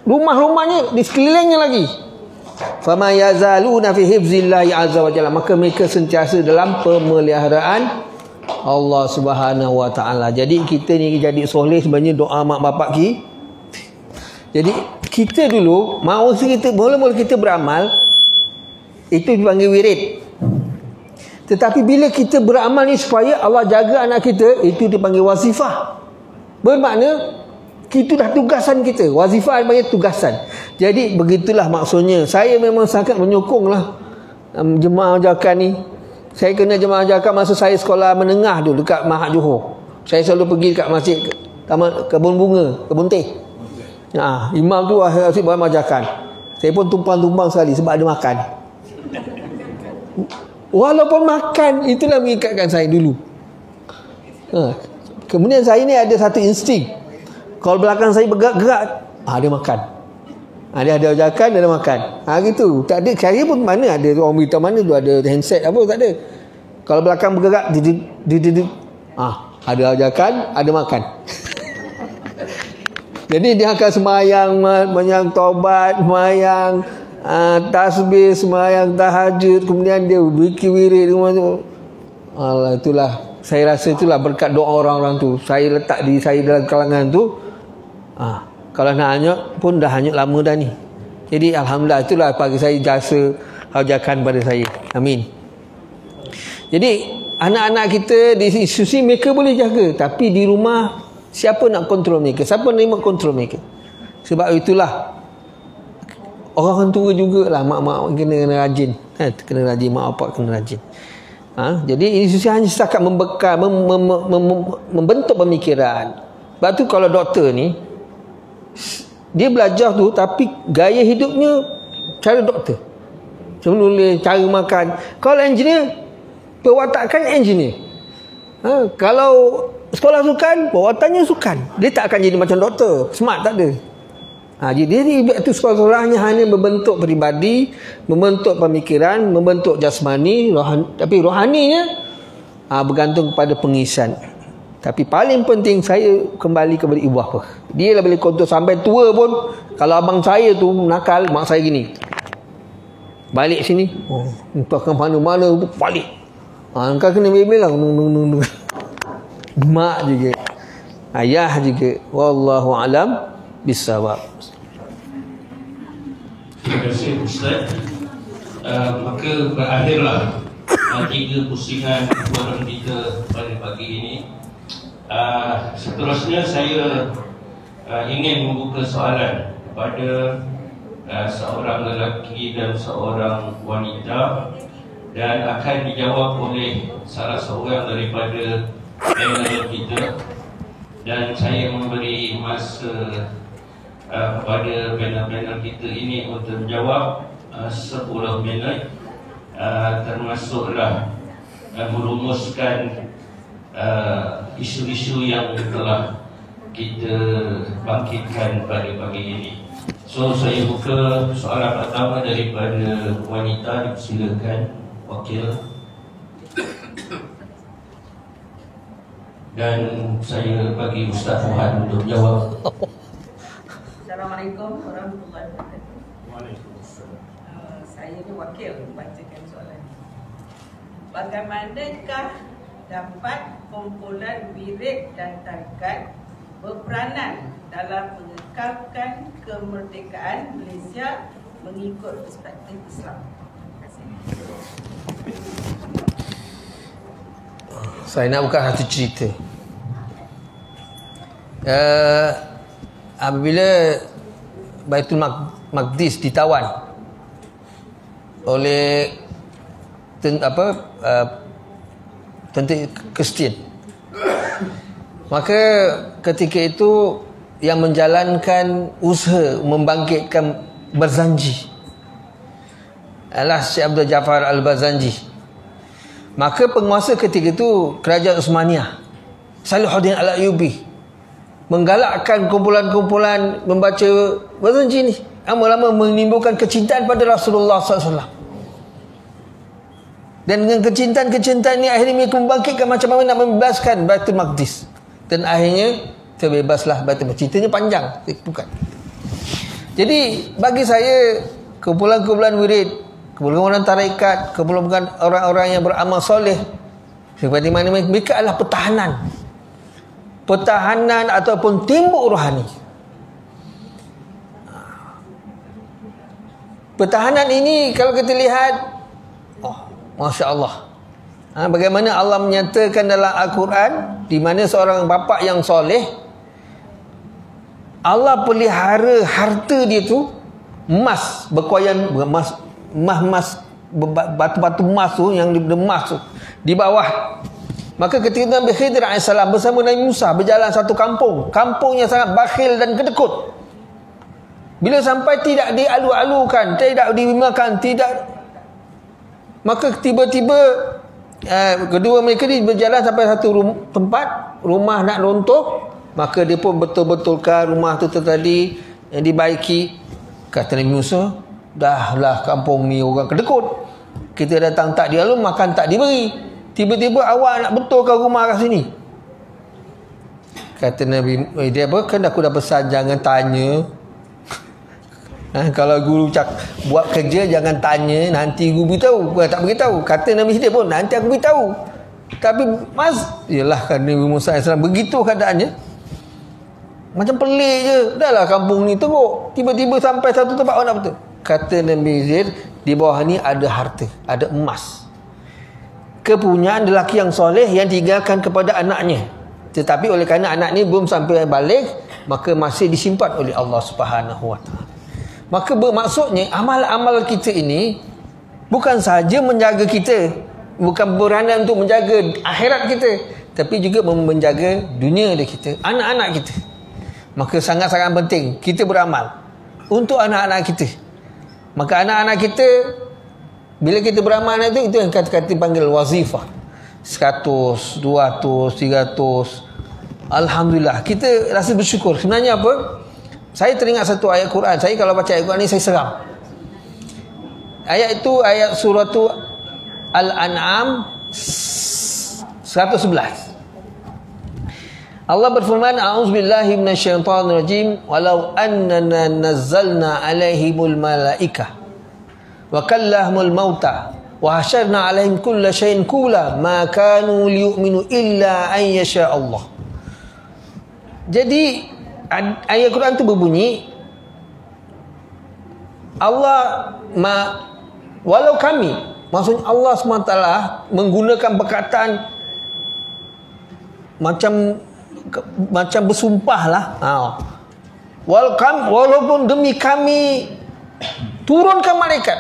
rumah-rumahnya, di sekelilingnya lagi. Fama yazaluna fi hifzillahi azza wa jalla, maka mereka sentiasa dalam pemeliharaan Allah Subhanahu wa taala. Jadi kita ni jadi soleh sebenarnya doa mak bapak kita. Jadi kita dulu mula-mula kita beramal itu dipanggil wirid. Tetapi bila kita beramal ni supaya Allah jaga anak kita, itu dipanggil wazifah. Bermakna itu dah tugasan kita. Wazifah dipanggil tugasan. Jadi begitulah maksudnya. Saya memang sangat menyokonglah jemaah jakan ni. Saya kena jemaah jakat masa saya sekolah menengah dulu dekat Mahat Johor. Saya selalu pergi dekat masjid Taman Kebun Bunga, Kebun Teh. Imam tu asyik buat majakan. Saya pun tumpang-tumpang sekali sebab ada makan. Walaupun makan, itulah mengikatkan saya dulu. Kemudian saya ni ada satu insting. Kalau belakang saya bergerak-gerak, ada makan. Dia ada ajakan, dia ada makan. Gitu. Tak ada, saya pun mana ada orang beritahu mana tu ada handset apa, tak ada. Kalau belakang bergerak, ada ajakan, ada makan. Jadi dia akan semayang taubat, semayang tasbih, semayang tahajud, kemudian dia zikir wirid. Allah, itulah, saya rasa itulah berkat doa orang-orang tu. Saya letak diri saya dalam kalangan tu. Kalau nak hanyut pun dah hanyut lama dah ni. Jadi alhamdulillah, itulah bagi saya jasa haujakan pada saya. Amin. Jadi anak-anak kita di institusi mereka boleh jaga, tapi di rumah siapa nak kontrol mereka? Siapa nak kontrol mereka? Sebab itulah orang tua jugalah, mak-mak kena rajin. Kena rajin, mak bapak kena rajin. Jadi institusi hanya setakat membekal, membentuk pemikiran. Sebab tu kalau doktor ni, dia belajar tu tapi gaya hidupnya cara doktor. Menulis, cara makan. Kalau engineer, perwatakan engineer. Kalau sekolah sukan, perwatannya sukan. Dia tak akan jadi macam doktor. Smart tak ada. Jadi itu sekolah-sekolahnya hanya membentuk peribadi, membentuk pemikiran, membentuk jasmani, tapi rohaninya bergantung kepada pengisan. Tapi paling penting saya kembali kepada ibu bapa. Dia lah boleh kontrol sampai tua pun. Kalau abang saya tu nakal, mak saya gini, balik sini, entah ke mana-mana tu balik. Engkau kena bela lah. Mak juga, ayah juga. Wallahu alam bisawab. Terima kasih Ustaz. Maka berakhirlah 3 pusingan forum kita pada pagi ini. Seterusnya saya ingin membuka soalan kepada seorang lelaki dan seorang wanita, dan akan dijawab oleh salah seorang daripada panel kita. Dan saya memberi masa kepada panel-panel kita ini untuk menjawab 10 minit, termasuklah merumuskan isu-isu yang telah kita bangkitkan pada pagi ini. So saya buka soalan pertama daripada wanita. Silakan wakil. Dan saya bagi Ustaz Fuad untuk jawab. Assalamualaikum warahmatullahi wabarakatuh. Waalaikumsalam. Saya ni wakil membacakan soalan. Bagaimanakah dapat kumpulan wirid dan tarikat berperanan dalam mengekalkan kemerdekaan Malaysia mengikut perspektif Islam. Terima kasih. Saya nak buka satu cerita. Apabila Baitul Maqdis ditawan oleh tentera Kristian, maka ketika itu yang menjalankan usaha membangkitkan Barzanji adalah Syekh Abdul Jaafar Al-Barzanji. Maka penguasa ketika itu kerajaan Uthmaniyah, Salahuddin Al-Ayyubi, menggalakkan kumpulan-kumpulan membaca Barzanji ni, lama-lama menimbulkan kecintaan pada Rasulullah SAW. Dan dengan kecintaan ni akhirnya mereka membangkitkan macam mana nak membebaskan Baitul Maqdis. Dan akhirnya terbebaslah Baitul Maqdis. Ceritanya panjang, bukan. Jadi bagi saya, kumpulan-kumpulan wirid, kumpulan tarekat, kumpulan orang-orang yang beramal soleh, seperti mana mereka adalah pertahanan ataupun timbuk rohani. Pertahanan ini kalau kita lihat, Masya Allah, bagaimana Allah menyatakan dalam Al-Quran, di mana seorang bapa yang soleh, Allah pelihara harta dia tu, emas, berkuaian emas, batu-batu emas tu, yang emas tu di bawah. Maka ketika Nabi Khidir AS bersama Nabi Musa berjalan satu kampung yang sangat bakhil dan kedekut, bila sampai tidak dialu-alukan, tidak dimakan, maka tiba-tiba kedua mereka ni berjalan sampai satu tempat, rumah nak runtuh. Maka dia pun betul-betulkan rumah tu tadi yang dibaiki. Kata Nabi Musa, dahlah kampung ni orang kedekut, kita datang tak dialu, makan tak diberi, tiba-tiba awak nak betulkan rumah kat sini. Kata Nabi, dia apa, kan aku dah pesan jangan tanya. Kalau guru buat kerja jangan tanya, nanti guru beritahu. Bukan tak beritahu. Kata Nabi Khidir pun, nanti aku beritahu. Tapi yalah, kan Nabi Musa AS begitu keadaannya. Macam pelik je. Dahlah kampung ni teruk, tiba-tiba sampai satu tempat orang nak betul. Kata Nabi Khidir, di bawah ni ada harta, ada emas, kepunyaan lelaki yang soleh yang tinggalkan kepada anaknya. Tetapi oleh kerana anak ni belum sampai balik, maka masih disimpan oleh Allah Subhanahu Wa Taala. Maka bermaksudnya amal-amal kita ini bukan sahaja menjaga kita, bukan beranan untuk menjaga akhirat kita, tapi juga menjaga dunia kita, anak-anak kita. Maka sangat-sangat penting kita beramal untuk anak-anak kita. Maka anak-anak kita, bila kita beramal itu yang kata-kata panggil wazifah. 100, 200, 300. Alhamdulillah, kita rasa bersyukur. Sebenarnya apa? Saya teringat satu ayat Quran. Saya kalau baca ayat Quran ni saya seram. Ayat itu ayat surah Al-An'am 111. Allah berfirman, a'udzubillahi minasyaitonirrajim, walau annana nazzalna alaihimul malaikah wa kallahumul mauta wa hasyarna alaihim kulla syai'in qula ma kanu liyu'minu illa an yasha Allah. Jadi ayat Quran itu berbunyi, walau kami, maksudnya Allah SWT menggunakan perkataan macam bersumpah lah. Walaupun demi kami turunkan malaikat,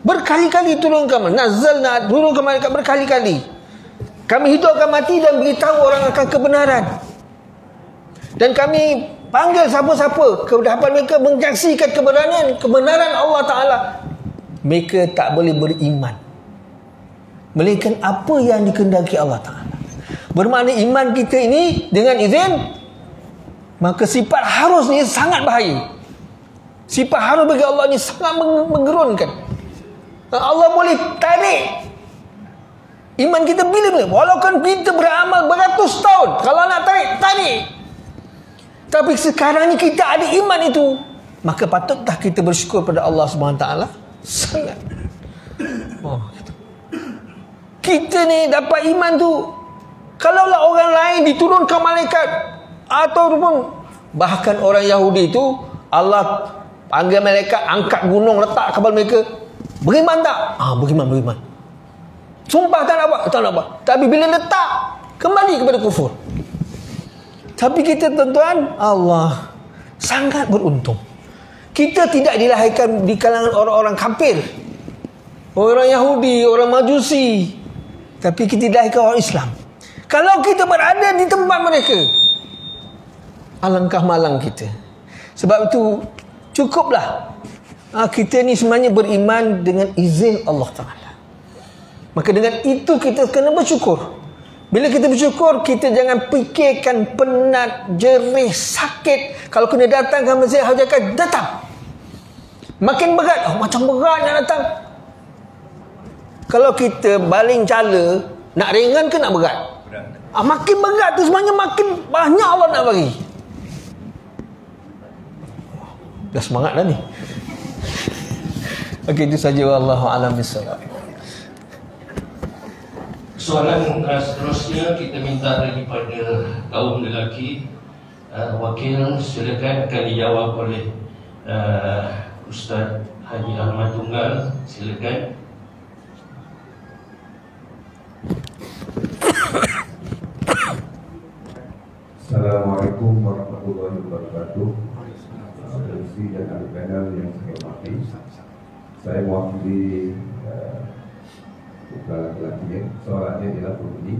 berkali-kali turunkan, nazalna, turunkan malaikat berkali-kali, kami hidupkan mati dan beritahu orang akan kebenaran, dan kami panggil siapa-siapa ke hadapan mereka menyaksikan kebenaran Allah Ta'ala, mereka tak boleh beriman melainkan apa yang dikehendaki Allah Ta'ala. Bermakna iman kita ini dengan izin, maka sifat harus ni sangat bahaya. Sifat harus bagi Allah ni sangat menggerunkan. Allah boleh tarik iman kita bila-bila, walaupun kita beramal beratus tahun. Kalau nak tarik. Tapi sekarang ni kita ada iman itu, maka patutlah kita bersyukur pada Allah SWT. Sangat. Kita ni dapat iman tu. Kalaulah orang lain diturunkan malaikat, Ataupun bahkan orang Yahudi itu Allah panggil malaikat, angkat gunung, letak kapal mereka. Beriman tak? Beriman. Sumpah tak nak buat. Tapi bila letak, kembali kepada kufur. Tapi kita tuan-tuan, Allah sangat beruntung. Kita tidak dilahirkan di kalangan orang-orang kafir, orang Yahudi, orang Majusi. Tapi kita dilahirkan orang Islam. Kalau kita berada di tempat mereka, alangkah malang kita. Sebab itu cukuplah kita ni sebenarnya beriman dengan izin Allah Ta'ala. Maka dengan itu kita kena bersyukur. Bila kita bersyukur, kita jangan fikirkan penat, jerih, sakit. Kalau kena datang ke masjid hajatkan, datang. Makin berat, macam berat nak datang. Kalau kita baling cala, nak ringan ke nak berat? Makin berat tu sebenarnya makin banyak Allah nak bagi. Dah semangat dah ni. Okey, itu saja. Wallahu a'lam bissawab. Soalan seterusnya kita minta daripada kaum lelaki. Wakil silakan akan dijawab oleh Ustaz Haji Ahmad Tunggal. Silakan. Assalamualaikum warahmatullahi wabarakatuh. Pensi dan ahli panel yang saya hormati, saya mewakili bukan lelaki. Soalannya adalah begini: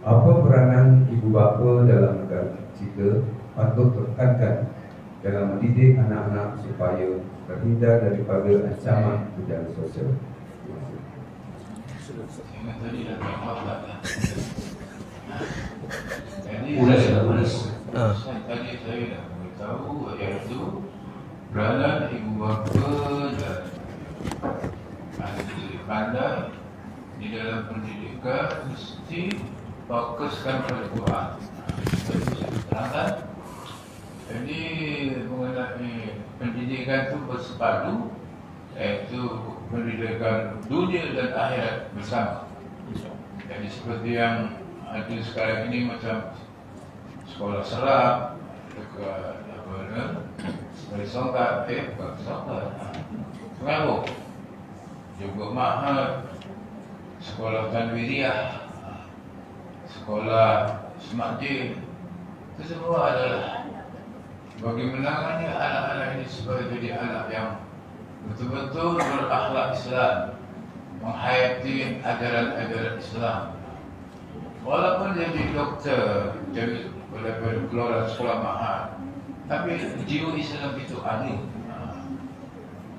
apa peranan ibu bapa dalam negara kita patut tekankan dalam mendidik anak-anak supaya terhindar daripada ancaman bencana sosial? Tadi saya dah beritahu, iaitu peranan ibu bapa dan ahli pandai di dalam pendidikan mesti fokuskan pada Quran. Itu saya terangkan. Jadi mengenai pendidikan itu bersepadu, iaitu pendidikan dunia dan akhirat bersama. Jadi seperti yang ada sekarang ini, macam sekolah serap dekat seperti songkat, bukan songkat, pengaruh juga mahal, sekolah Tanwiriyah, sekolah Semakjid. Itu semua adalah bagi menangani anak-anak ini supaya jadi anak yang betul-betul berakhlak Islam, menghayati ajaran-ajaran Islam. Walaupun jadi doktor, jadi daripada keluar sekolah mahal, tapi jiwa Islam itu ada.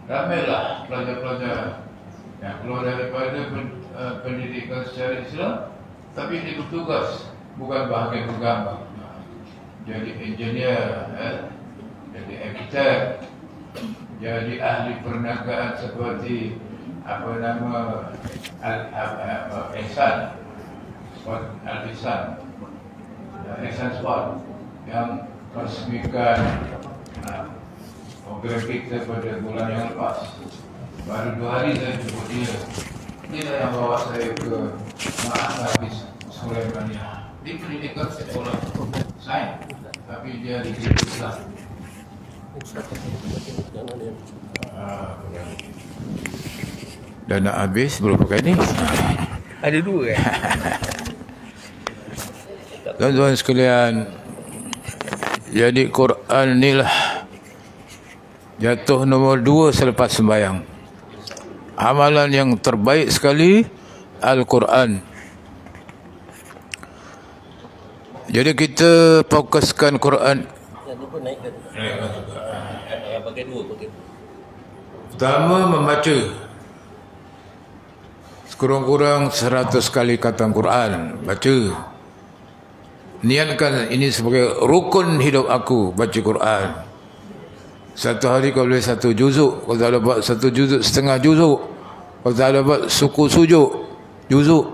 Ramailah pelajar-pelajar yang keluar daripada pendidikan secara Islam, tapi dia bertugas bukan bahagian agama. Jadi engineer, jadi arkitek, jadi ahli perniagaan seperti Ihsan Sport yang meresmikan program kita pada bulan yang lepas. Baru 2 hari saya jumpa dia. Dia yang bawa saya ke Ma'ahad Sulaimaniyah. Dia pendidikan sekolah sains, tapi dia di Islam. Dah nak habis berapa kali ni? Ada 2 kan? Tuan-tuan sekalian, jadi Quran ni lah jatuh nombor 2 selepas sembahyang. Amalan yang terbaik sekali Al-Quran. Jadi kita fokuskan Quran. Pertama, membaca sekurang-kurang 100 kali khatam Quran. Baca. Niatkan ini sebagai rukun hidup aku, baca Quran. Satu hari kau boleh 1 juzuk. Kau tak dapat 1 juzuk, setengah juzuk. Kau tak dapat suku sujuk juzuk,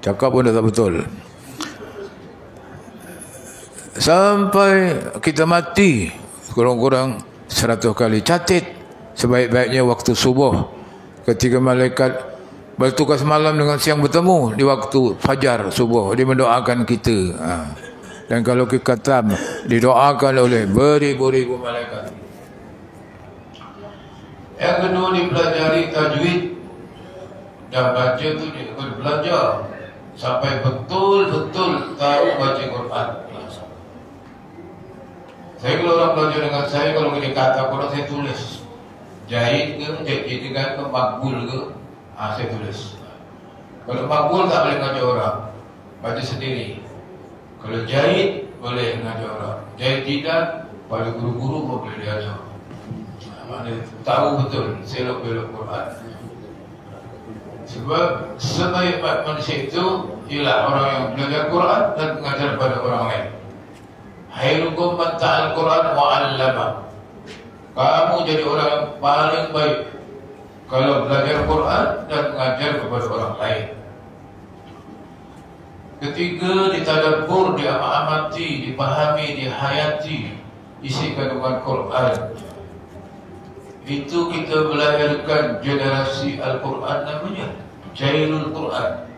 cakap pun dah tak betul. Sampai kita mati, kurang-kurang 100 kali. Catat sebaik-baiknya waktu subuh, ketika malaikat bertugas malam dengan siang bertemu, di waktu fajar subuh dia mendoakan kita. Dan kalau ke khatam, didoakan oleh beribu-ribu malaikat. Yang kedua, dipelajari tajwid. Dan baca tu dia akan belajar sampai betul-betul tahu baca Quran. Saya kalau orang belajar dengan saya, kalau dia kata Quran, saya tulis. Jahit ke, jahit ke, makbul ke, saya tulis. Kalau makbul tak boleh ngajar orang, baca sendiri. Kalau jahit boleh ngajar orang, jahit tidak, pada guru-guru pun boleh diajar. Mana tahu betul selok belok Quran. Sebab sebaik manusia itu ialah orang yang belajar Quran dan mengajar pada orang lain. Khairukum man ta'al Quran wa 'allama. Kamu jadi orang yang paling baik kalau belajar Quran dan mengajar kepada orang lain. Ketiga, ditadabbur, diamati, dipahami, dihayati isi kandungan Quran. Itu kita melahirkan generasi Al-Quran namanya Jailul Quran.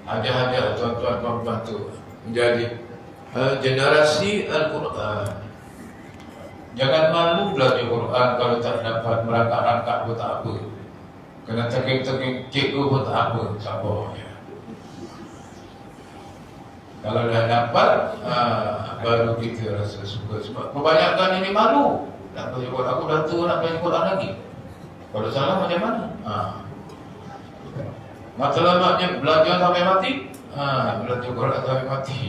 Ada tuan-tuan tu menjadi generasi Al-Quran. Jangan malu belajar Quran kalau tak dapat merangkak-rangkak pun tak apa. Kena teking-teking cikgu pun tak apa, sabarnya. Kalau dah dapat, baru kita rasa suka. Sebab kebanyakan ini malu. Nak belajar Quran, aku dah tua nak belajar Quran lagi. Kalau salah macam mana? Matlamatnya belajar sampai mati. Belajar Quran sampai mati.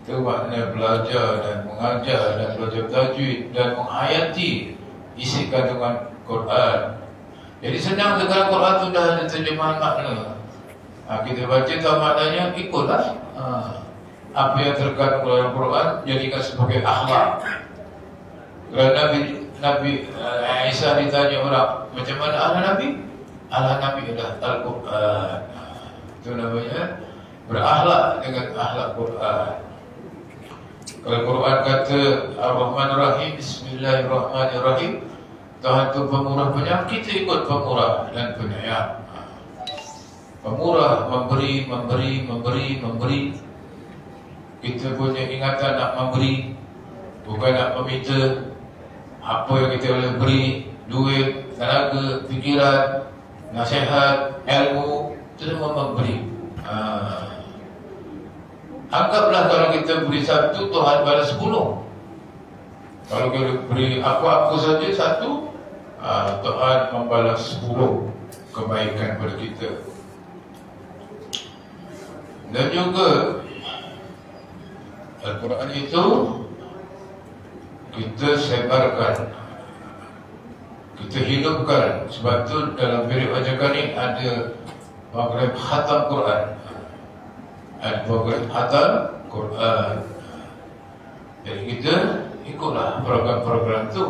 Itu makna belajar dan mengajar dan belajar tajwid dan menghayati isi kandungan Quran. Jadi senang sekarang Quran itu dah ada terjemahan makna. Kita baca tahu maknanya, ikutlah. Apa yang terkandung dalam Quran jadikan sebagai akhlak. Kerana Nabi Isa ditanya orang, macam mana Allah Nabi? Allah Nabi adalah Al-Quran. Itu namanya berakhlak dengan akhlak Quran. Kalau Quran kata Ar-Rahman Ar-Rahim, Bismillahirrahmanirrahim, Tuhan itu pemurah penyayang, kita ikut pemurah dan penyayang. Pemurah, memberi. Kita punya ingatan nak memberi, bukan nak meminta. Apa yang kita boleh beri, duit, tenaga, fikiran, nasihat, ilmu, itu semua memberi. Anggaplah kalau kita beri satu, Tuhan balas 10. Kalau kita beri apa-apa saja satu, Tuhan membalas 10 kebaikan pada kita. Dan juga Al-Quran itu kita sebarkan, kita hidupkan. Sebab itu dalam period ajakan ini ada program khatam Quran. Ada program khatam Quran. Jadi kita ikutlah program-program itu.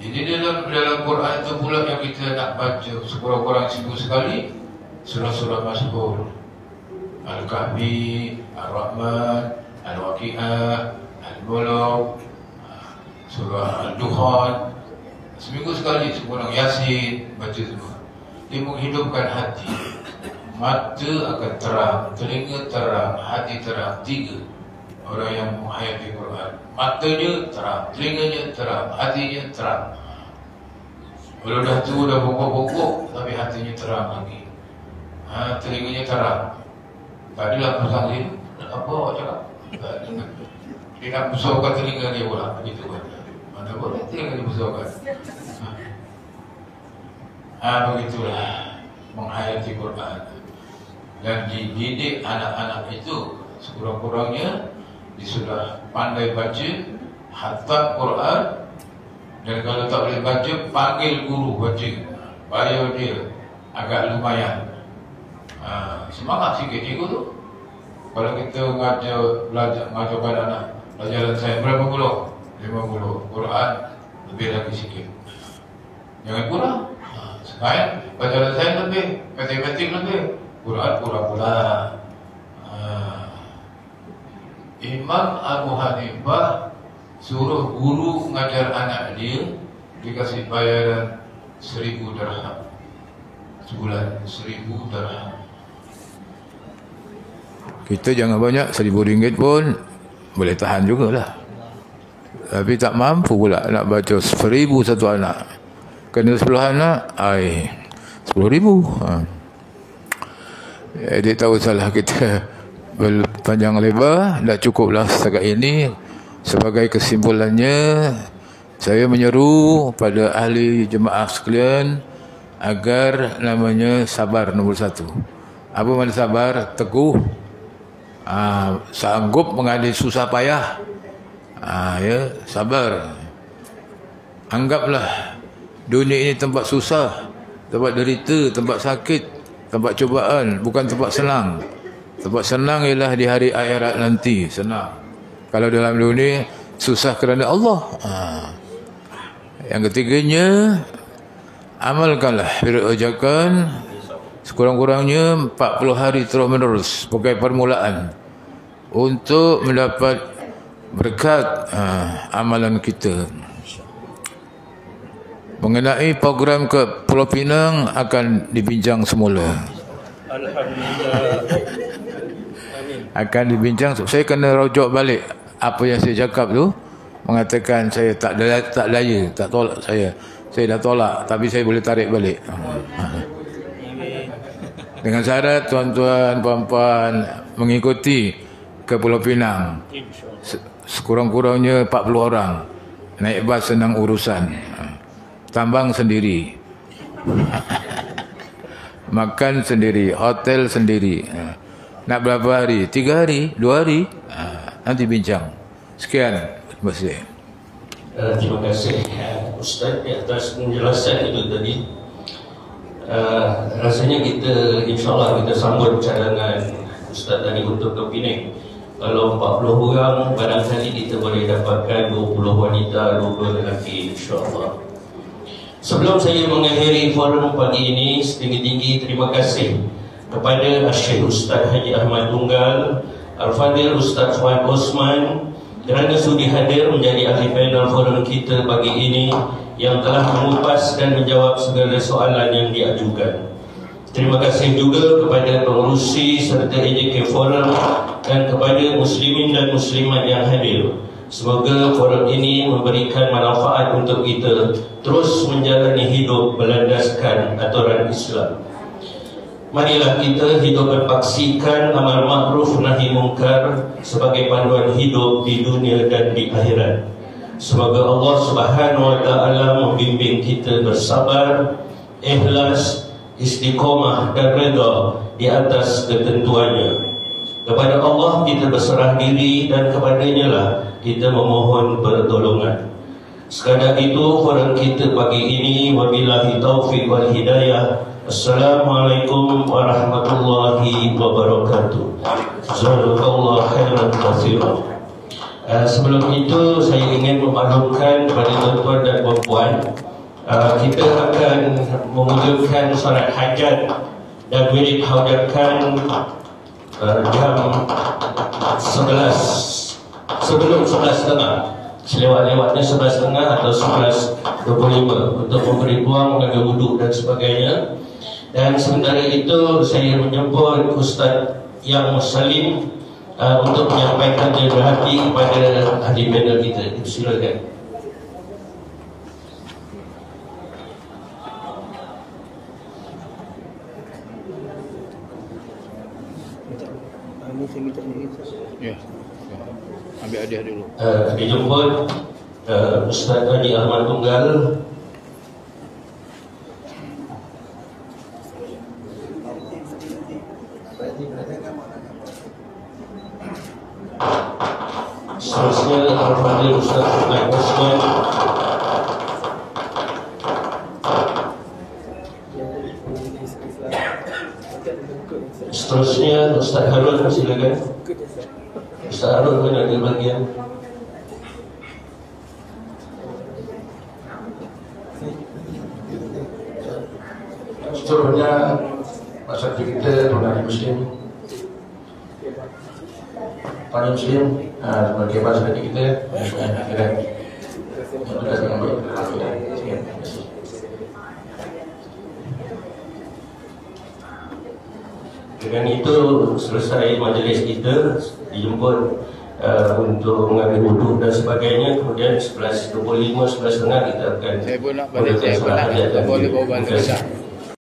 Jadi dalam Quran itu pula yang kita nak baca sekurang-kurang seminggu sekali, surah-surah masyhur, Al-Kahfi, Ar-Rahman, Al-Waqi'ah, Al-Mulk, surah Al-Dukhan. Seminggu sekali sekurang Yasin, baca semua. Dia menghidupkan hati. Mata akan terang, telinga terang, hati terang. 3 orang yang menghayati Quran. Matanya terang, telinganya terang, hatinya terang. Kalau dah tua, dah bongkok-bongkok, tapi hatinya terang lagi. Telinganya terang. Tak adalah pasang dia. Apa awak cakap? Dia nak besarkan telinga dia pula. Begitu kan. Mana boleh telinga dia besarkan. Begitulah menghayati Quran. Dan dididik anak-anak itu sekurang-kurangnya dia sudah pandai baca, khatam Quran. Dan kalau tak boleh baca, panggil guru baca. Bayar dia agak lumayan. Semangat sikit cikgu tu. Kalau kita mengajar pada anak pelajaran saya berapa puluh? 50. Quran lebih lagi sikit. Jangan kurang. Sekarang pelajaran saya lebih, matematik lebih, Quran kurang pula. Imam Abu Hanifah suruh guru mengajar anak dia, dikasih bayaran 1000 dirham sebulan. 1000 dirham. Kita jangan banyak, RM1,000 pun boleh tahan jugalah. Tapi tak mampu pula nak baca 1,000 satu anak. Kena 10 anak, RM10,000. Jadi tak usahlah kita berpanjang lebar, dah cukuplah setakat ini. Sebagai kesimpulannya, saya menyeru pada ahli jemaah sekalian agar namanya sabar nombor 1. Apa makna sabar? Teguh, sanggup menghadapi susah payah. Ya, sabar. Anggaplah dunia ini tempat susah, tempat derita, tempat sakit, tempat cubaan, bukan tempat senang. Tempat senang ialah di hari akhirat nanti, senang. Kalau dalam dunia susah kerana Allah. Yang ketiganya, amalkanlah firman ajakan sekurang-kurangnya 40 hari terus menerus sebagai permulaan untuk mendapat berkat amalan kita. Mengenai program ke Pulau Pinang akan dibincang semula. Alhamdulillah. Akan dibincang. Saya kena rujuk balik apa yang saya cakap tu. Mengatakan saya tak daya, tak tolak saya. Saya dah tolak, tapi saya boleh tarik balik. Dengan syarat tuan-tuan, puan-puan mengikuti ke Pulau Pinang. Sekurang-kurangnya 40 orang. Naik bas senang urusan. Tambang sendiri. Makan sendiri, hotel sendiri. Nak berapa hari? 3 hari? 2 hari? Nanti bincang. Sekian. Terima kasih. Terima kasih Ustaz di atas penjelasan itu tadi. Rasanya kita insyaAllah kita sambut cadangan Ustaz tadi untuk ke Penang. Kalau 40 orang, barangkali kita boleh dapatkan 20 wanita, 20 lelaki, insyaAllah. Sebelum saya mengakhiri forum pagi ini, setinggi-tinggi terima kasih kepada Syekh Ustaz Haji Ahmad Tunggal, Al-Fadhil Ustaz Fuad Osman kerana sudi hadir menjadi ahli panel forum kita pagi ini yang telah mengupas dan menjawab segala soalan yang diajukan. Terima kasih juga kepada pengurusi serta AJK Forum dan kepada muslimin dan muslimat yang hadir. Semoga forum ini memberikan manfaat untuk kita terus menjalani hidup berlandaskan aturan Islam. Marilah kita hidup berpaksikan amal makruf nahi mungkar sebagai panduan hidup di dunia dan di akhirat. Semoga Allah Subhanahu wa taala membimbing kita bersabar, ikhlas, istiqomah dan redha di atas ketentuannya. Kepada Allah kita berserah diri dan kepadanya lah kita memohon pertolongan. Sekadar itu forum kita pagi ini, wabillahi taufiq wal hidayah. Assalamualaikum warahmatullahi wabarakatuh. Jazakallahu khairan katsiran. Sebelum itu saya ingin memaklumkan kepada tuan-tuan dan puan-puan, kita akan memulakan solat hajat dan wirid hajatkan jam 11 sebelum 11.30, selewat-lewatnya 11.30 atau 11.25 untuk memberi peluang mengambil wuduk dan sebagainya. Dan sementara itu saya menjemput Ustaz yang Muslim untuk menyampaikan jawaban hati kepada ahli panel kita. Silakan. Ya. Ambil hadiah dulu. Dijemput Ustaz Haji Ahmad Tunggal. Seterusnya Al-Fadhil Ustaz Fuad Osman. Seterusnya Ustaz Harun, silakan. Ustaz Harun pun ada bagian. Seterusnya masa kita Tuan Muslim, Tuan Muslim sebagai bahasa kita akhirnya kita mengambil Dengan itu selesai majlis kita, dijemput untuk mengambil wuduk dan sebagainya. Kemudian 11.25, 11.30 kita akan Saya pun nak balik, saya pun nak boleh bawa balik.